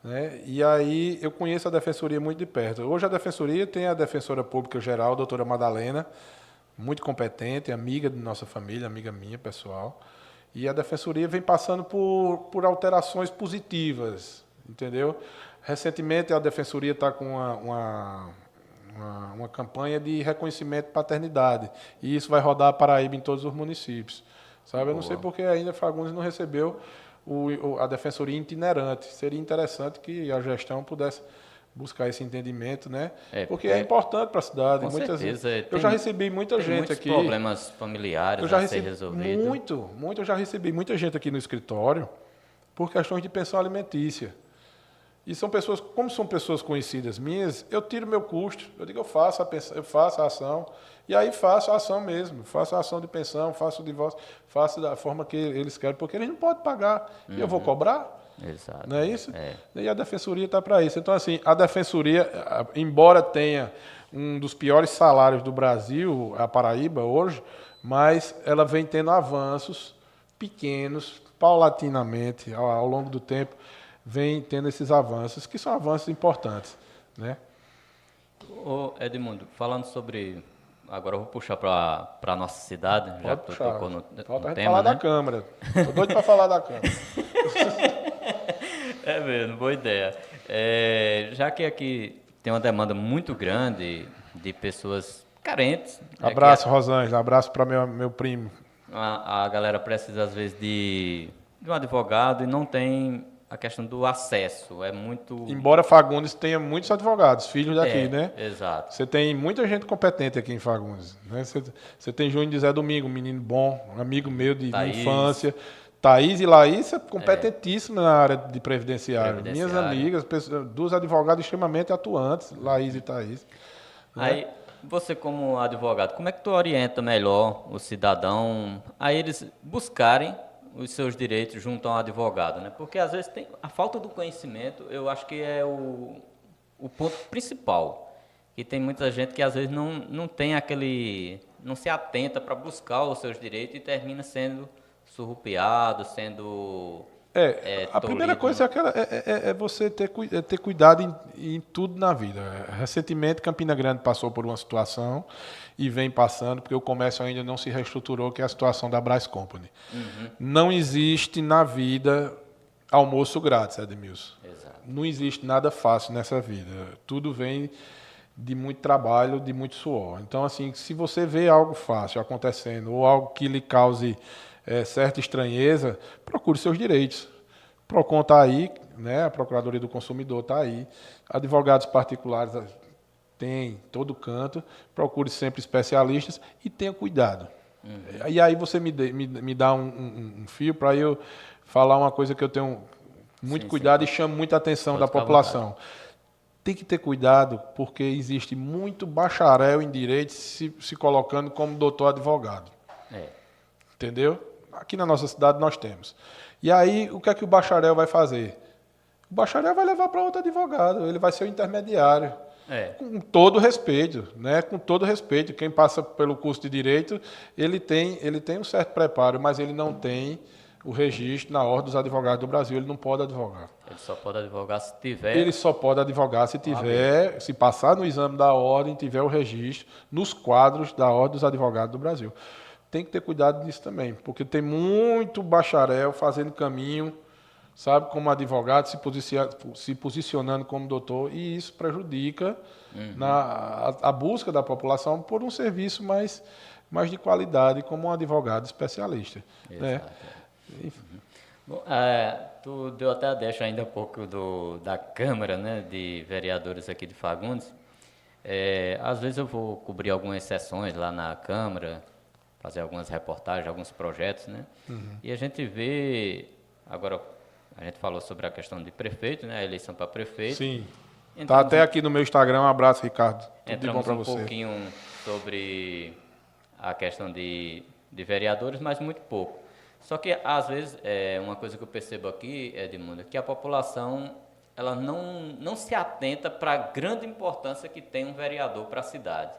Né? E aí eu conheço a Defensoria muito de perto. Hoje a Defensoria tem a Defensora Pública Geral, a doutora Madalena, muito competente, amiga de nossa família, amiga minha, pessoal. E a Defensoria vem passando por alterações positivas, entendeu? Recentemente a Defensoria está com uma campanha de reconhecimento de paternidade. E isso vai rodar a Paraíba em todos os municípios. Sabe? Eu não sei porque ainda Fagundes não recebeu a Defensoria itinerante. Seria interessante que a gestão pudesse buscar esse entendimento, né? Porque é importante para a cidade. Com certeza. Eu já recebi muita gente aqui. Problemas familiares a ser resolvidos. Eu já recebi muita gente aqui no escritório por questões de pensão alimentícia. E são pessoas, como são pessoas conhecidas minhas, eu tiro meu custo. Eu digo, eu faço a ação. E aí faço a ação mesmo. Faço a ação de pensão, faço o divórcio, faço da forma que eles querem, porque eles não podem pagar. E eu vou cobrar. Exato. Não é isso? E a Defensoria está para isso. Então, assim, a Defensoria, embora tenha um dos piores salários do Brasil, a Paraíba, hoje, mas ela vem tendo avanços pequenos, paulatinamente, ao longo do tempo, vem tendo esses avanços, que são avanços importantes. Né? Ô Edmundo, falando sobre... Agora eu vou puxar para a nossa cidade, já que tu tocou no Falta a gente tema, falar né? da Câmara. Estou doido para falar da Câmara. É mesmo, boa ideia. Já que aqui tem uma demanda muito grande de pessoas carentes. Né, Abraço, Rosângela. Abraço para meu primo. a galera precisa, às vezes, de um advogado e não tem a questão do acesso. É muito... Embora Fagundes tenha muitos advogados, filhos daqui, né? Exato. Você tem muita gente competente aqui em Fagundes. Né? Você tem Júnior de Zé Domingo, um menino bom, um amigo meu de infância. Thaís e Laís é competentíssima na área de previdenciário. Minhas amigas, duas advogadas extremamente atuantes, Laís e Thaís. Aí, Né? você como advogado, como é que tu orienta melhor o cidadão a eles buscarem os seus direitos junto a um advogado, né? Porque às vezes tem a falta do conhecimento, eu acho que é o ponto principal. E tem muita gente que às vezes não tem não se atenta para buscar os seus direitos e termina sendo surrupiado, sendo A primeira tolhido, coisa né? é você ter cuidado em tudo na vida. Recentemente, Campina Grande passou por uma situação e vem passando, porque o comércio ainda não se reestruturou, que é a situação da Brás Company. Não existe na vida almoço grátis, Edmilson. Exato. Não existe nada fácil nessa vida. Tudo vem de muito trabalho, de muito suor. Então, assim, se você vê algo fácil acontecendo ou algo que lhe cause certa estranheza, procure seus direitos. O PROCON está aí, né? A Procuradoria do Consumidor está aí, advogados particulares tem todo canto, procure sempre especialistas e tenha cuidado. E aí você me dá um fio para eu falar uma coisa que eu tenho muito cuidado e chamo muita atenção da população. Tem que ter cuidado porque existe muito bacharel em direito se colocando como doutor advogado. Entendeu? Aqui na nossa cidade nós temos. E aí, o que é que o bacharel vai fazer? O bacharel vai levar para outro advogado, ele vai ser o intermediário. Com todo respeito, né? Com todo respeito. Quem passa pelo curso de Direito, ele tem um certo preparo, mas ele não tem o registro na Ordem dos Advogados do Brasil, ele não pode advogar. Ele só pode advogar se tiver... Ele só pode advogar se tiver, se passar no exame da Ordem, tiver o registro nos quadros da Ordem dos Advogados do Brasil. Tem que ter cuidado nisso também, porque tem muito bacharel fazendo caminho, sabe, como advogado, se posicionando como doutor, e isso prejudica a busca da população por um serviço mais de qualidade, como um advogado especialista. Né? Bom, tu deu até a deixa ainda há pouco da Câmara, né, de Vereadores aqui de Fagundes. Às vezes eu vou cobrir algumas sessões lá na Câmara, fazer algumas reportagens, alguns projetos, né? E a gente vê, agora a gente falou sobre a questão de prefeito, né? A eleição para prefeito. Sim. Está até aqui no meu Instagram, um abraço, Ricardo. Tudo de bom para você. Um pouquinho sobre a questão de vereadores, mas muito pouco. Só que, às vezes, uma coisa que eu percebo aqui, Edmundo, é que a população ela não se atenta para a grande importância que tem um vereador para a cidade.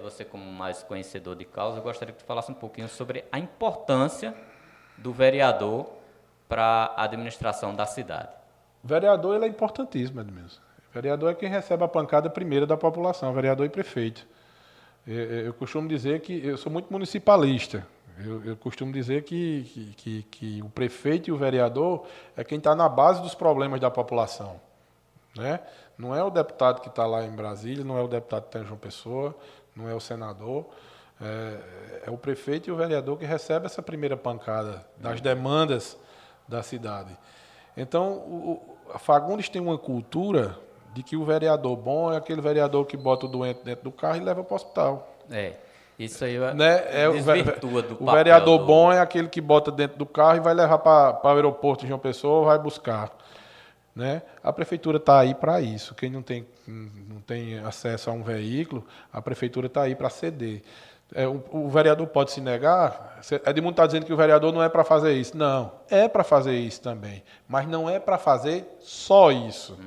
Você, como mais conhecedor de causa, eu gostaria que tu falasse um pouquinho sobre a importância do vereador para a administração da cidade. Vereador ele é importantíssimo, Edmilson. Vereador é quem recebe a pancada primeira da população, vereador e prefeito. Eu costumo dizer que eu sou muito municipalista. Eu costumo dizer que o prefeito e o vereador é quem está na base dos problemas da população. Né? Não é o deputado que está lá em Brasília, não é o deputado que está em João Pessoa, não é o senador, é o prefeito e o vereador que recebe essa primeira pancada das demandas da cidade. Então, a Fagundes tem uma cultura de que o vereador bom é aquele vereador que bota o doente dentro do carro e leva para o hospital. Isso aí desvirtua do papel. O vereador bom é aquele que bota dentro do carro e vai levar para o aeroporto de João Pessoa, vai buscar. Né? A prefeitura está aí para isso. Quem não tem acesso a um veículo, a prefeitura está aí para ceder. O vereador pode se negar? Edmundo está dizendo que o vereador não é para fazer isso. Não, é para fazer isso também. Mas não é para fazer só isso.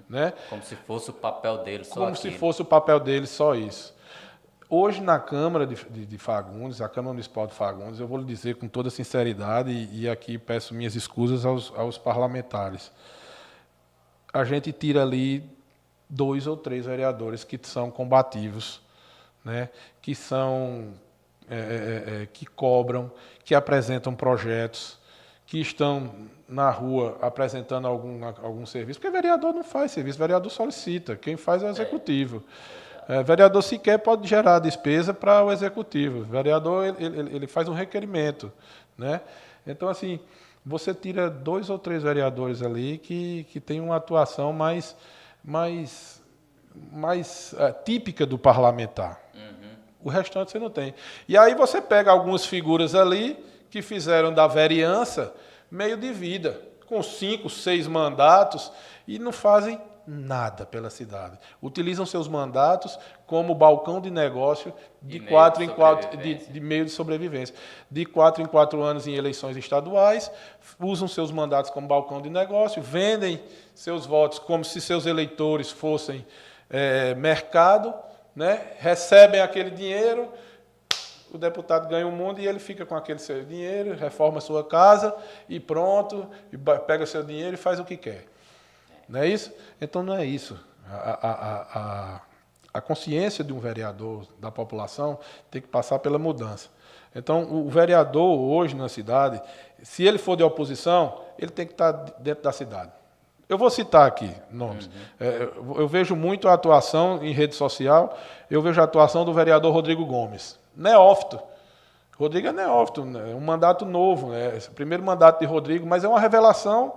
Né? Como se fosse o papel dele só Como se fosse o papel dele só isso. Hoje, na Câmara de Fagundes, a Câmara Municipal de Fagundes, eu vou lhe dizer com toda sinceridade, e aqui peço minhas escusas aos parlamentares, a gente tira ali 2 ou 3 vereadores que são combativos, né? Que são que cobram, que apresentam projetos, que estão na rua apresentando algum serviço, porque vereador não faz serviço, vereador solicita, quem faz é o executivo. Vereador sequer pode gerar despesa para o executivo, vereador ele faz um requerimento, né? Então, assim, você tira 2 ou 3 vereadores ali que tem uma atuação mais típica do parlamentar. O restante você não tem. E aí você pega algumas figuras ali que fizeram da vereança meio de vida, com 5, 6 mandatos, e não fazem nada pela cidade. Utilizam seus mandatos como balcão de negócio de 4 em 4, de meio de sobrevivência. De 4 em 4 anos em eleições estaduais, usam seus mandatos como balcão de negócio, vendem seus votos como se seus eleitores fossem mercado, né? Recebem aquele dinheiro, o deputado ganha o mundo e ele fica com aquele seu dinheiro, reforma a sua casa e pronto, e pega seu dinheiro e faz o que quer. Não é isso? Então não é isso. A consciência de um vereador, da população, tem que passar pela mudança. Então, o vereador hoje na cidade, se ele for de oposição, ele tem que estar dentro da cidade. Eu vou citar aqui nomes. Eu vejo muito a atuação em rede social, eu vejo a atuação do vereador Rodrigo Gomes. Neófito. Rodrigo é neófito, né? Um mandato novo, né? Esse primeiro mandato de Rodrigo, mas é uma revelação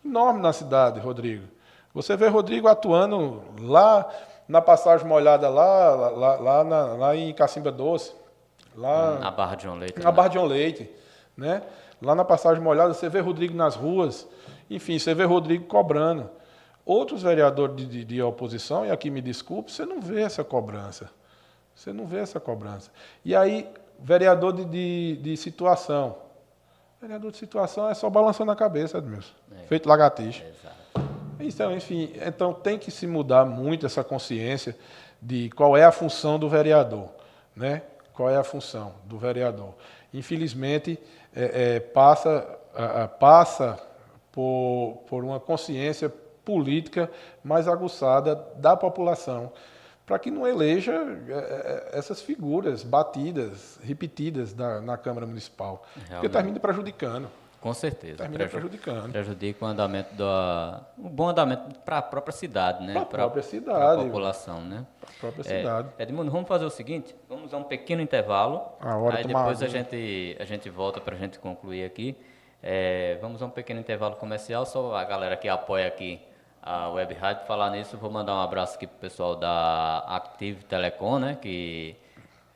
enorme na cidade, Rodrigo. Você vê Rodrigo atuando lá na Passagem Molhada, lá em Cacimba Doce. Lá, na Barra de João Leite. Na Barra de João Leite. Né? Lá na Passagem Molhada, você vê Rodrigo nas ruas. Enfim, você vê Rodrigo cobrando. Outros vereadores de oposição, e aqui me desculpe, você não vê essa cobrança. Você não vê essa cobrança. E aí, vereador de situação. Vereador de situação é só balançando a cabeça, Edmilson. Feito lagartixa. Então, enfim, então tem que se mudar muito essa consciência de qual é a função do vereador, né? Qual é a função do vereador? Infelizmente, passa por uma consciência política mais aguçada da população, para que não eleja essas figuras batidas, repetidas na Câmara Municipal. Realmente. Porque termina prejudicando. Com certeza. Termina prejudicando. Prejudica um bom andamento para a própria cidade, né? Para a própria cidade. Para a população, né? Para a própria cidade. Edmundo, vamos fazer o seguinte, vamos dar um pequeno intervalo, aí depois a gente volta para a gente concluir aqui. Vamos a um pequeno intervalo comercial, só a galera que apoia aqui a Web Rádio. Falar nisso, vou mandar um abraço aqui pro pessoal da Active Telecom, né? Que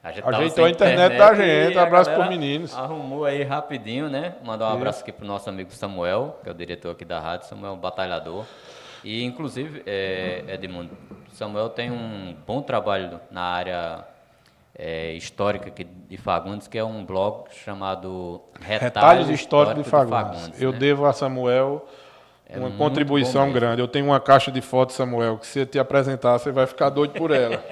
ajeitou a internet da gente. Abraço para os meninos. Arrumou aí rapidinho, né? Mandar um abraço aqui pro nosso amigo Samuel, que é o diretor aqui da rádio, Samuel batalhador. E inclusive, Edmundo, Samuel tem um bom trabalho na área histórica aqui de Fagundes, que é um blog chamado Retalhos Históricos de Fagundes. Eu devo a Samuel uma contribuição grande. Eu tenho uma caixa de fotos, Samuel, que se eu te apresentar, você vai ficar doido por ela.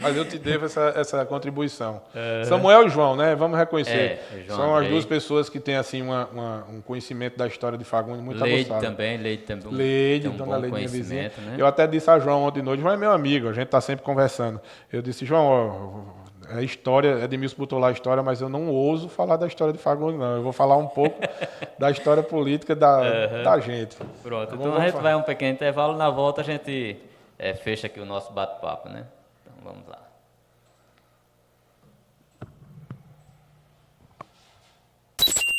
Mas eu te devo essa contribuição. Samuel e João, né? Vamos reconhecer. João São as duas pessoas que têm assim, um conhecimento da história de Fagundes muito aguçado. Leide também. Leide, dona Leide, minha vizinha. Né? Eu até disse a João ontem de noite, João é meu amigo, a gente está sempre conversando. Eu disse, João, a história, Edmilson botou lá a história, mas eu não ouso falar da história de Fagundes, não. Eu vou falar um pouco da história política da gente. Pronto, então a gente vai um pequeno intervalo, na volta a gente fecha aqui o nosso bate-papo, né? Então vamos lá.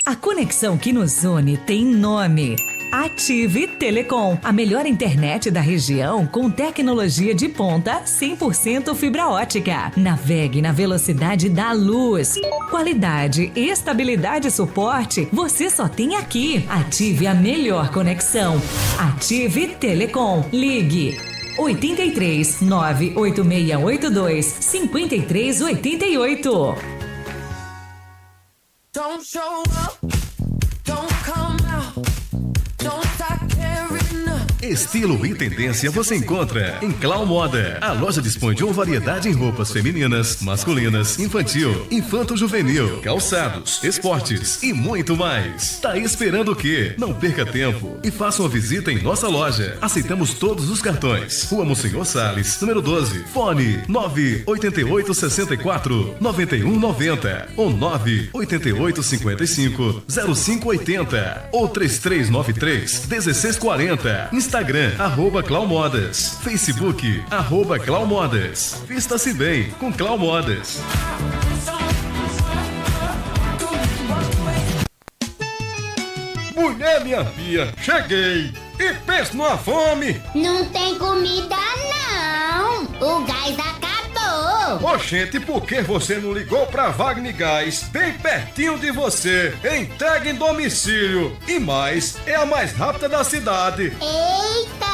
A conexão que nos une tem nome. Ative Telecom, a melhor internet da região com tecnologia de ponta 100% fibra ótica. Navegue na velocidade da luz. Qualidade, estabilidade e suporte você só tem aqui. Ative a melhor conexão. Ative Telecom. Ligue 83 98682 5388. Don't show up, don't come out, don't start caring Estilo e tendência você encontra em Clau Moda. A loja dispõe de uma variedade em roupas femininas, masculinas, infantil, infanto-juvenil, calçados, esportes e muito mais. Tá esperando o quê? Não perca tempo e faça uma visita em nossa loja. Aceitamos todos os cartões. Rua Monsenhor Salles, número 12. Fone 988 64 91 90 ou 988 55 0580 ou 3393 1640. Instagram, @Clau Modas. Facebook, @Clau Modas. Vista-se bem com Clau Modas. Mulher, minha filha, cheguei! E pensa numa fome! Não tem comida não! O gás acabou! Oxente, por que você não ligou pra Wagner Gás? Bem pertinho de você, entrega em domicílio. E mais, é a mais rápida da cidade. Eita,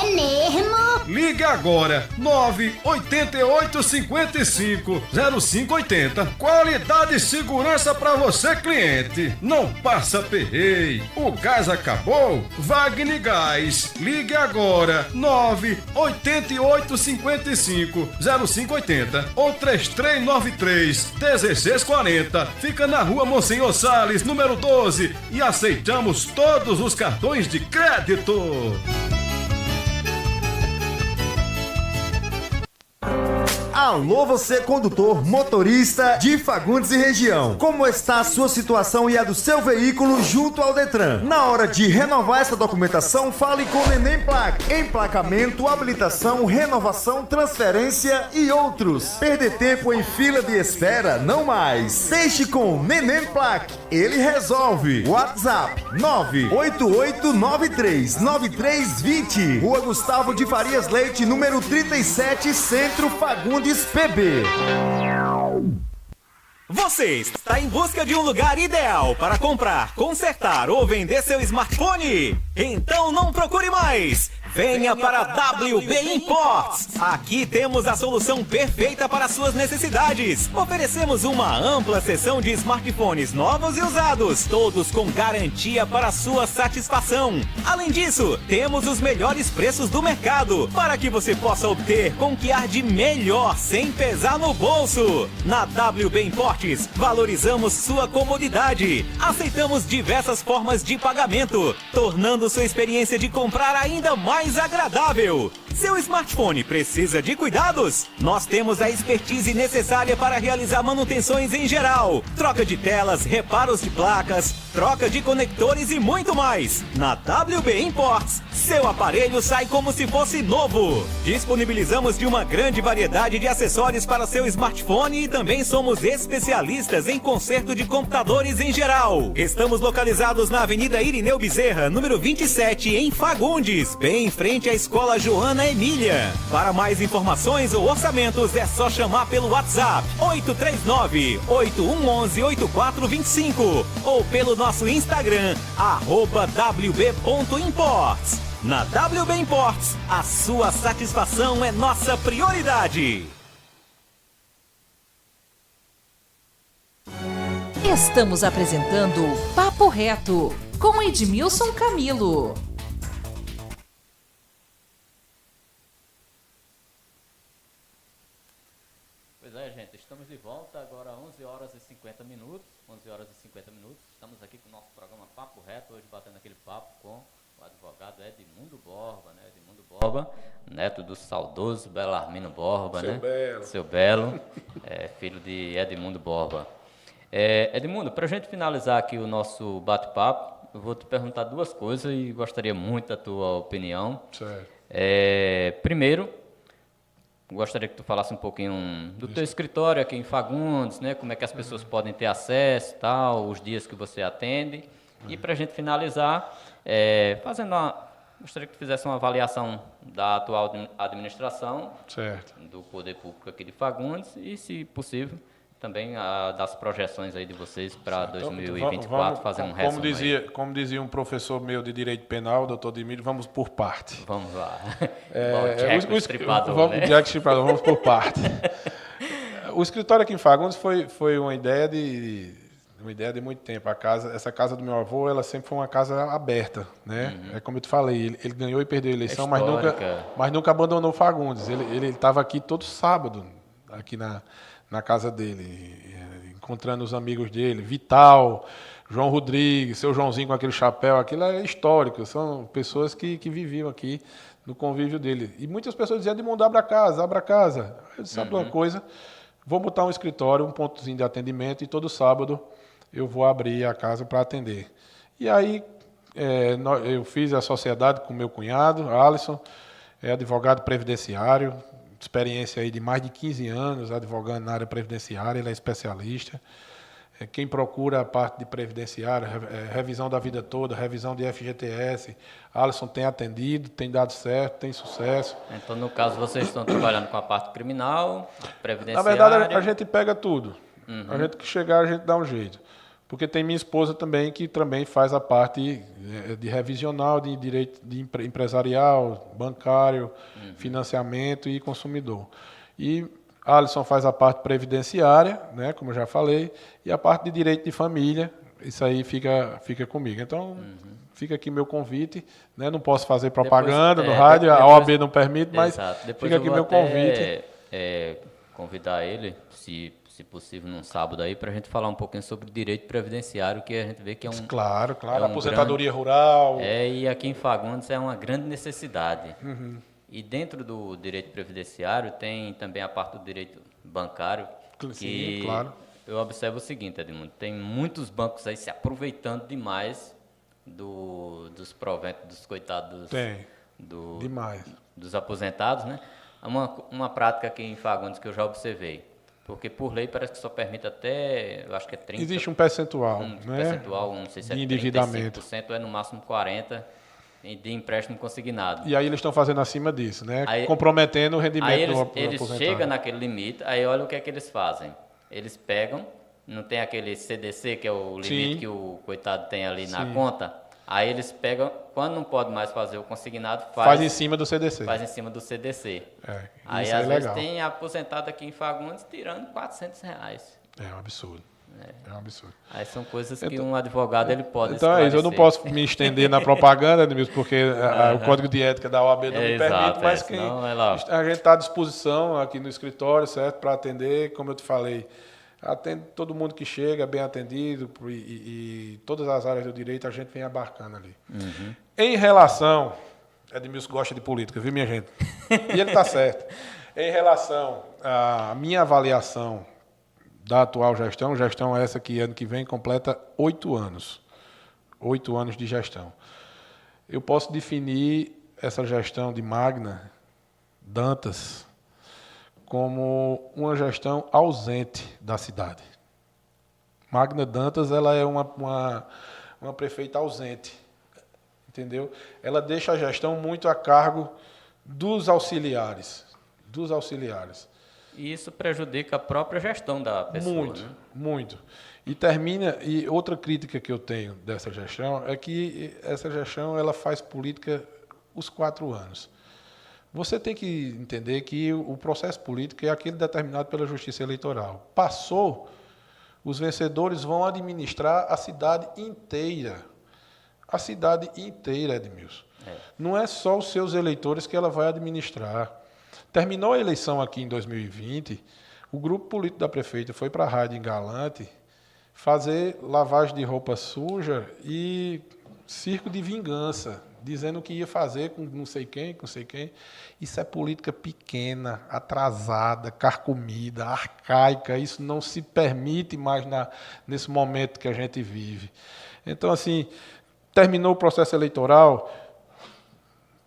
é mesmo? Ligue agora, 988 55 0580. Qualidade e segurança pra você, cliente. Não passa perreio. O gás acabou? Wagner Gás. Ligue agora, 988 55 0580 ou 3393 1640. Fica na rua Monsenhor Salles, número 12, e aceitamos todos os cartões de crédito. Alô, você condutor, motorista de Fagundes e região. Como está a sua situação e a do seu veículo junto ao Detran? Na hora de renovar essa documentação, fale com o Neném Plaque. Emplacamento, habilitação, renovação, transferência e outros. Perder tempo em fila de espera, não mais. Deixe com o Neném Plaque. Ele resolve. WhatsApp 988939320. Rua Gustavo de Farias Leite, número 37, Centro Fagundes PB. Você está em busca de um lugar ideal para comprar, consertar ou vender seu smartphone? Então não procure mais! Venha para a WB Imports. Aqui temos a solução perfeita para suas necessidades. Oferecemos uma ampla seção de smartphones novos e usados, todos com garantia para sua satisfação. Além disso, temos os melhores preços do mercado para que você possa obter com o que há de melhor sem pesar no bolso. Na WB Imports, valorizamos sua comodidade. Aceitamos diversas formas de pagamento, tornando sua experiência de comprar ainda mais agradável. Seu smartphone precisa de cuidados? Nós temos a expertise necessária para realizar manutenções em geral, troca de telas, reparos de placas, troca de conectores e muito mais. Na WB Imports, seu aparelho sai como se fosse novo. Disponibilizamos de uma grande variedade de acessórios para seu smartphone e também somos especialistas em conserto de computadores em geral. Estamos localizados na Avenida Irineu Bezerra, número 27, em Fagundes, bem em frente à Escola Joana Emília. Para mais informações ou orçamentos é só chamar pelo WhatsApp 839-8111-8425 ou pelo nosso Instagram @wb.imports. Na WB Imports, a sua satisfação é nossa prioridade. Estamos apresentando Papo Reto com Edmilson Camilo. Pois é, gente, estamos de volta agora 11 horas e 50 minutos. 11 horas e 50 minutos. Estamos aqui com o nosso programa Papo Reto, hoje batendo aquele papo com o advogado Edmundo Borba, né? Edmundo Borba, neto do saudoso Belarmino Borba, Seu né? Belo. Seu Belo, filho de Edmundo Borba. Edmundo, para a gente finalizar aqui o nosso bate-papo, eu vou te perguntar duas coisas e gostaria muito da tua opinião. Certo. Primeiro, gostaria que tu falasse um pouquinho do teu escritório aqui em Fagundes, né? Como é que as pessoas podem ter acesso, tal, os dias que você atende. E para a gente finalizar, gostaria que tu fizesse uma avaliação da atual administração, Certo. do poder público aqui de Fagundes e, se possível, também das projeções aí de vocês para 2024, fazer um resumo como dizia um professor meu de Direito Penal, doutor Dimílio, vamos por parte. Vamos lá. O Jack Stripador, vamos por parte. O escritório aqui em Fagundes foi uma ideia de uma ideia de muito tempo. Essa casa do meu avô, ela sempre foi uma casa aberta, né? É como eu te falei, ele ganhou e perdeu a eleição, mas nunca abandonou Fagundes. Ele estava aqui todo sábado, aqui na casa dele, encontrando os amigos dele, Vital, João Rodrigues, seu Joãozinho com aquele chapéu, aquilo é histórico, são pessoas que viviam aqui no convívio dele. E muitas pessoas diziam, Edmundo, abra a casa. Eu disse, sabe uma coisa? Vou botar um escritório, um pontozinho de atendimento, e todo sábado eu vou abrir a casa para atender. E aí eu fiz a sociedade com meu cunhado, Alisson, é advogado previdenciário, experiência aí de mais de 15 anos advogando na área previdenciária, ele é especialista. Quem procura a parte de previdenciária, revisão da vida toda, revisão de FGTS, Alisson tem atendido, tem dado certo, tem sucesso. Então, no caso, vocês estão trabalhando com a parte criminal, previdenciária... Na verdade, a gente pega tudo. A gente que chegar, a gente dá um jeito. Porque tem minha esposa também, que também faz a parte de revisional, de direito de empresarial, bancário, financiamento e consumidor. E Alisson faz a parte previdenciária, né, como eu já falei, e a parte de direito de família, isso aí fica comigo. Então, fica aqui meu convite, né, não posso fazer propaganda no rádio, a OAB não permite, mas fica aqui meu convite. Convidar ele, se possível, num sábado aí, para a gente falar um pouquinho sobre direito previdenciário, que a gente vê que é um... Claro, aposentadoria rural. E aqui em Fagundes é uma grande necessidade. E dentro do direito previdenciário tem também a parte do direito bancário, que eu observo o seguinte, Edmundo, tem muitos bancos aí se aproveitando demais dos proventos dos coitados dos aposentados, né? Uma prática aqui em Fagundes que eu já observei, porque por lei parece que só permite até, eu acho que é 30%. Existe um percentual, percentual, não sei se é de endividamento. 35%, é no máximo 40%. De empréstimo consignado. E aí eles estão fazendo acima disso, né? Comprometendo o rendimento do aposentado. Eles chegam naquele limite, aí olha o que é que eles fazem. Eles pegam, não tem aquele CDC, que é o limite que o coitado tem ali na conta, aí eles pegam, quando não pode mais fazer o consignado, faz em cima do CDC. Faz em cima do CDC. Aí às vezes tem aposentado aqui em Fagundes tirando R$400. É um absurdo. É um absurdo. Aí são coisas que um advogado ele pode Então é isso, eu não posso me estender na propaganda, Edmilson, porque o código de ética da OAB não me permite, mas a gente está à disposição aqui no escritório, certo, para atender, como eu te falei, atende todo mundo que chega, bem atendido, e todas as áreas do direito a gente vem abarcando ali. Em relação, Edmilson gosta de política, viu, minha gente? E ele está certo. Em relação à minha avaliação da atual gestão essa que ano que vem completa 8 anos. 8 anos de gestão. Eu posso definir essa gestão de Magna Dantas como uma gestão ausente da cidade. Magna Dantas, ela é uma prefeita ausente, entendeu? Ela deixa a gestão muito a cargo dos auxiliares. E isso prejudica a própria gestão da pessoa. Muito. E outra crítica que eu tenho dessa gestão é que essa gestão ela faz política os 4 anos. Você tem que entender que o processo político é aquele determinado pela Justiça Eleitoral. Passou, os vencedores vão administrar a cidade inteira. A cidade inteira, Edmilson. Não é só os seus eleitores que ela vai administrar. Terminou a eleição aqui em 2020, o grupo político da prefeita foi para a Rádio em Galante fazer lavagem de roupa suja e circo de vingança, dizendo que ia fazer com não sei quem. Isso é política pequena, atrasada, carcomida, arcaica. Isso não se permite mais nesse momento que a gente vive. Então, assim, terminou o processo eleitoral,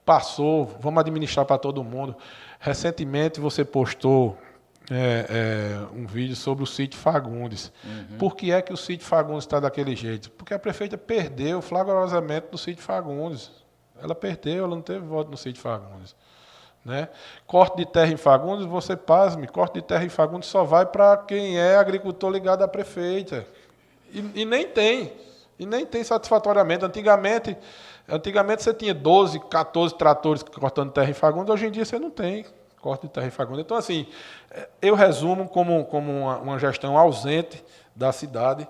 passou, vamos administrar para todo mundo. Recentemente você postou um vídeo sobre o sítio Fagundes. Por que é que o sítio Fagundes está daquele jeito? Porque a prefeita perdeu flagrosamente no sítio Fagundes. Ela perdeu, ela não teve voto no sítio Fagundes. Né? Corte de terra em Fagundes, você pasme, corte de terra em Fagundes só vai para quem é agricultor ligado à prefeita. E nem tem satisfatoriamente. Antigamente você tinha 12, 14 tratores cortando terra em Fagundes, hoje em dia você não tem corte de terra em Fagundes. Então, assim, eu resumo como uma gestão ausente da cidade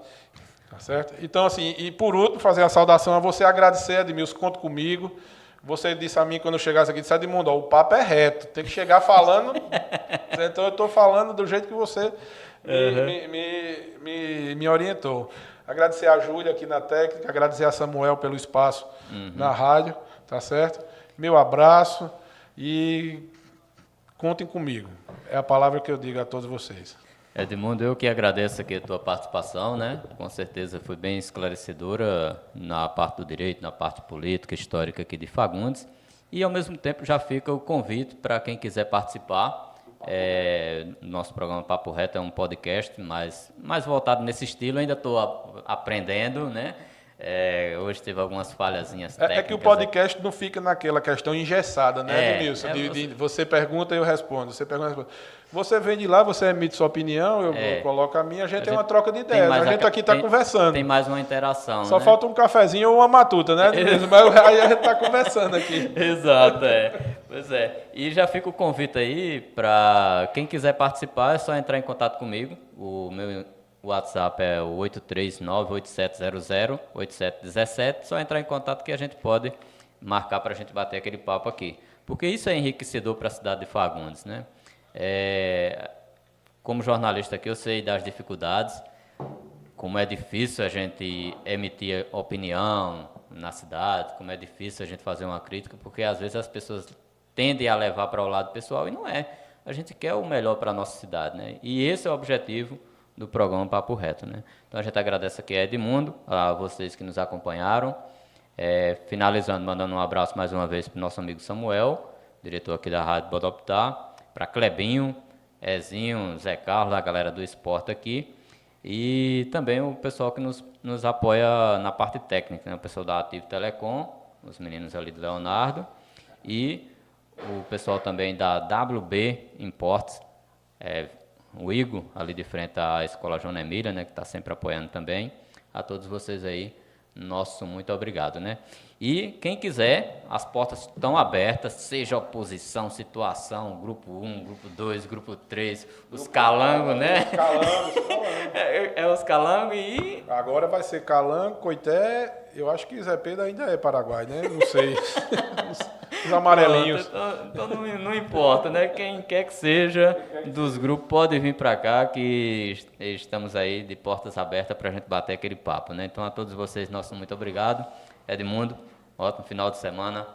Tá certo? Então, assim, e por último, fazer a saudação a você, agradecer, Edmilson, conta comigo. Você disse a mim quando eu chegasse aqui, disse, Edmundo, ó, o papo é reto, tem que chegar falando. Então eu estou falando do jeito que você me orientou. Agradecer a Júlia aqui na técnica, agradecer a Samuel pelo espaço na rádio, tá certo? Meu abraço e contem comigo. É a palavra que eu digo a todos vocês. Edmundo, eu que agradeço aqui a tua participação, né? Com certeza foi bem esclarecedora na parte do direito, na parte política, histórica aqui de Fagundes. E, ao mesmo tempo, já fica o convite para quem quiser participar. Nosso programa Papo Reto é um podcast mais voltado nesse estilo. Ainda estou aprendendo, né? Hoje teve algumas falhazinhas técnicas. É que o podcast não fica naquela questão engessada, né, Edmilson? Você pergunta e eu respondo. Você pergunta e eu respondo. Você vem de lá, você emite sua opinião, eu coloco a minha, a gente tem uma troca de ideias. A gente aqui está conversando. Tem mais uma interação, Só né? falta um cafezinho ou uma matuta, né, Edmilson? Mas aí a gente está conversando aqui. Exato, Pois é. E já fica o convite aí para quem quiser participar, é só entrar em contato comigo. O meu WhatsApp é o 839-8700-8717. Só entrar em contato que a gente pode marcar para a gente bater aquele papo aqui. Porque isso é enriquecedor para a cidade de Fagundes, né? Como jornalista aqui, eu sei das dificuldades, como é difícil a gente emitir opinião na cidade, como é difícil a gente fazer uma crítica, porque às vezes as pessoas tendem a levar para o lado pessoal e não é. A gente quer o melhor para a nossa cidade, né? E esse é o objetivo do programa Papo Reto, né? Então a gente agradece aqui a Edmundo, a vocês que nos acompanharam. Finalizando, mandando um abraço mais uma vez para o nosso amigo Samuel, diretor aqui da Rádio Bodoptar, para Clebinho, Ezinho, Zé Carlos, a galera do esporte aqui, e também o pessoal que nos apoia na parte técnica, né? O pessoal da Ativo Telecom, os meninos ali do Leonardo, e o pessoal também da WB Imports, o Igor, ali de frente à Escola Joana Emília, né, que está sempre apoiando também. A todos vocês aí, nosso muito obrigado, né? E quem quiser, as portas estão abertas, seja oposição, situação, grupo 1, grupo 2, grupo 3, os calangos, né? Calangos. Os calangos e... Agora vai ser Calango, Coité, eu acho que Zé Pedro ainda é Paraguai, né? Não sei. Os amarelinhos. Então não importa, né? Quem quer que seja dos grupos pode vir para cá, que estamos aí de portas abertas para a gente bater aquele papo, né? Então a todos vocês, nosso muito obrigado. Edmundo, ótimo final de semana.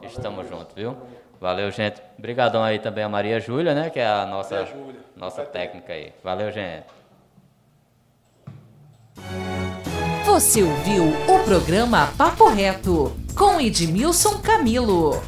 Estamos juntos, viu? Valeu, gente. Obrigadão aí também a Maria Júlia, né? Que é a nossa técnica aí. Valeu, gente. Você ouviu o programa Papo Reto com Edmilson Camilo.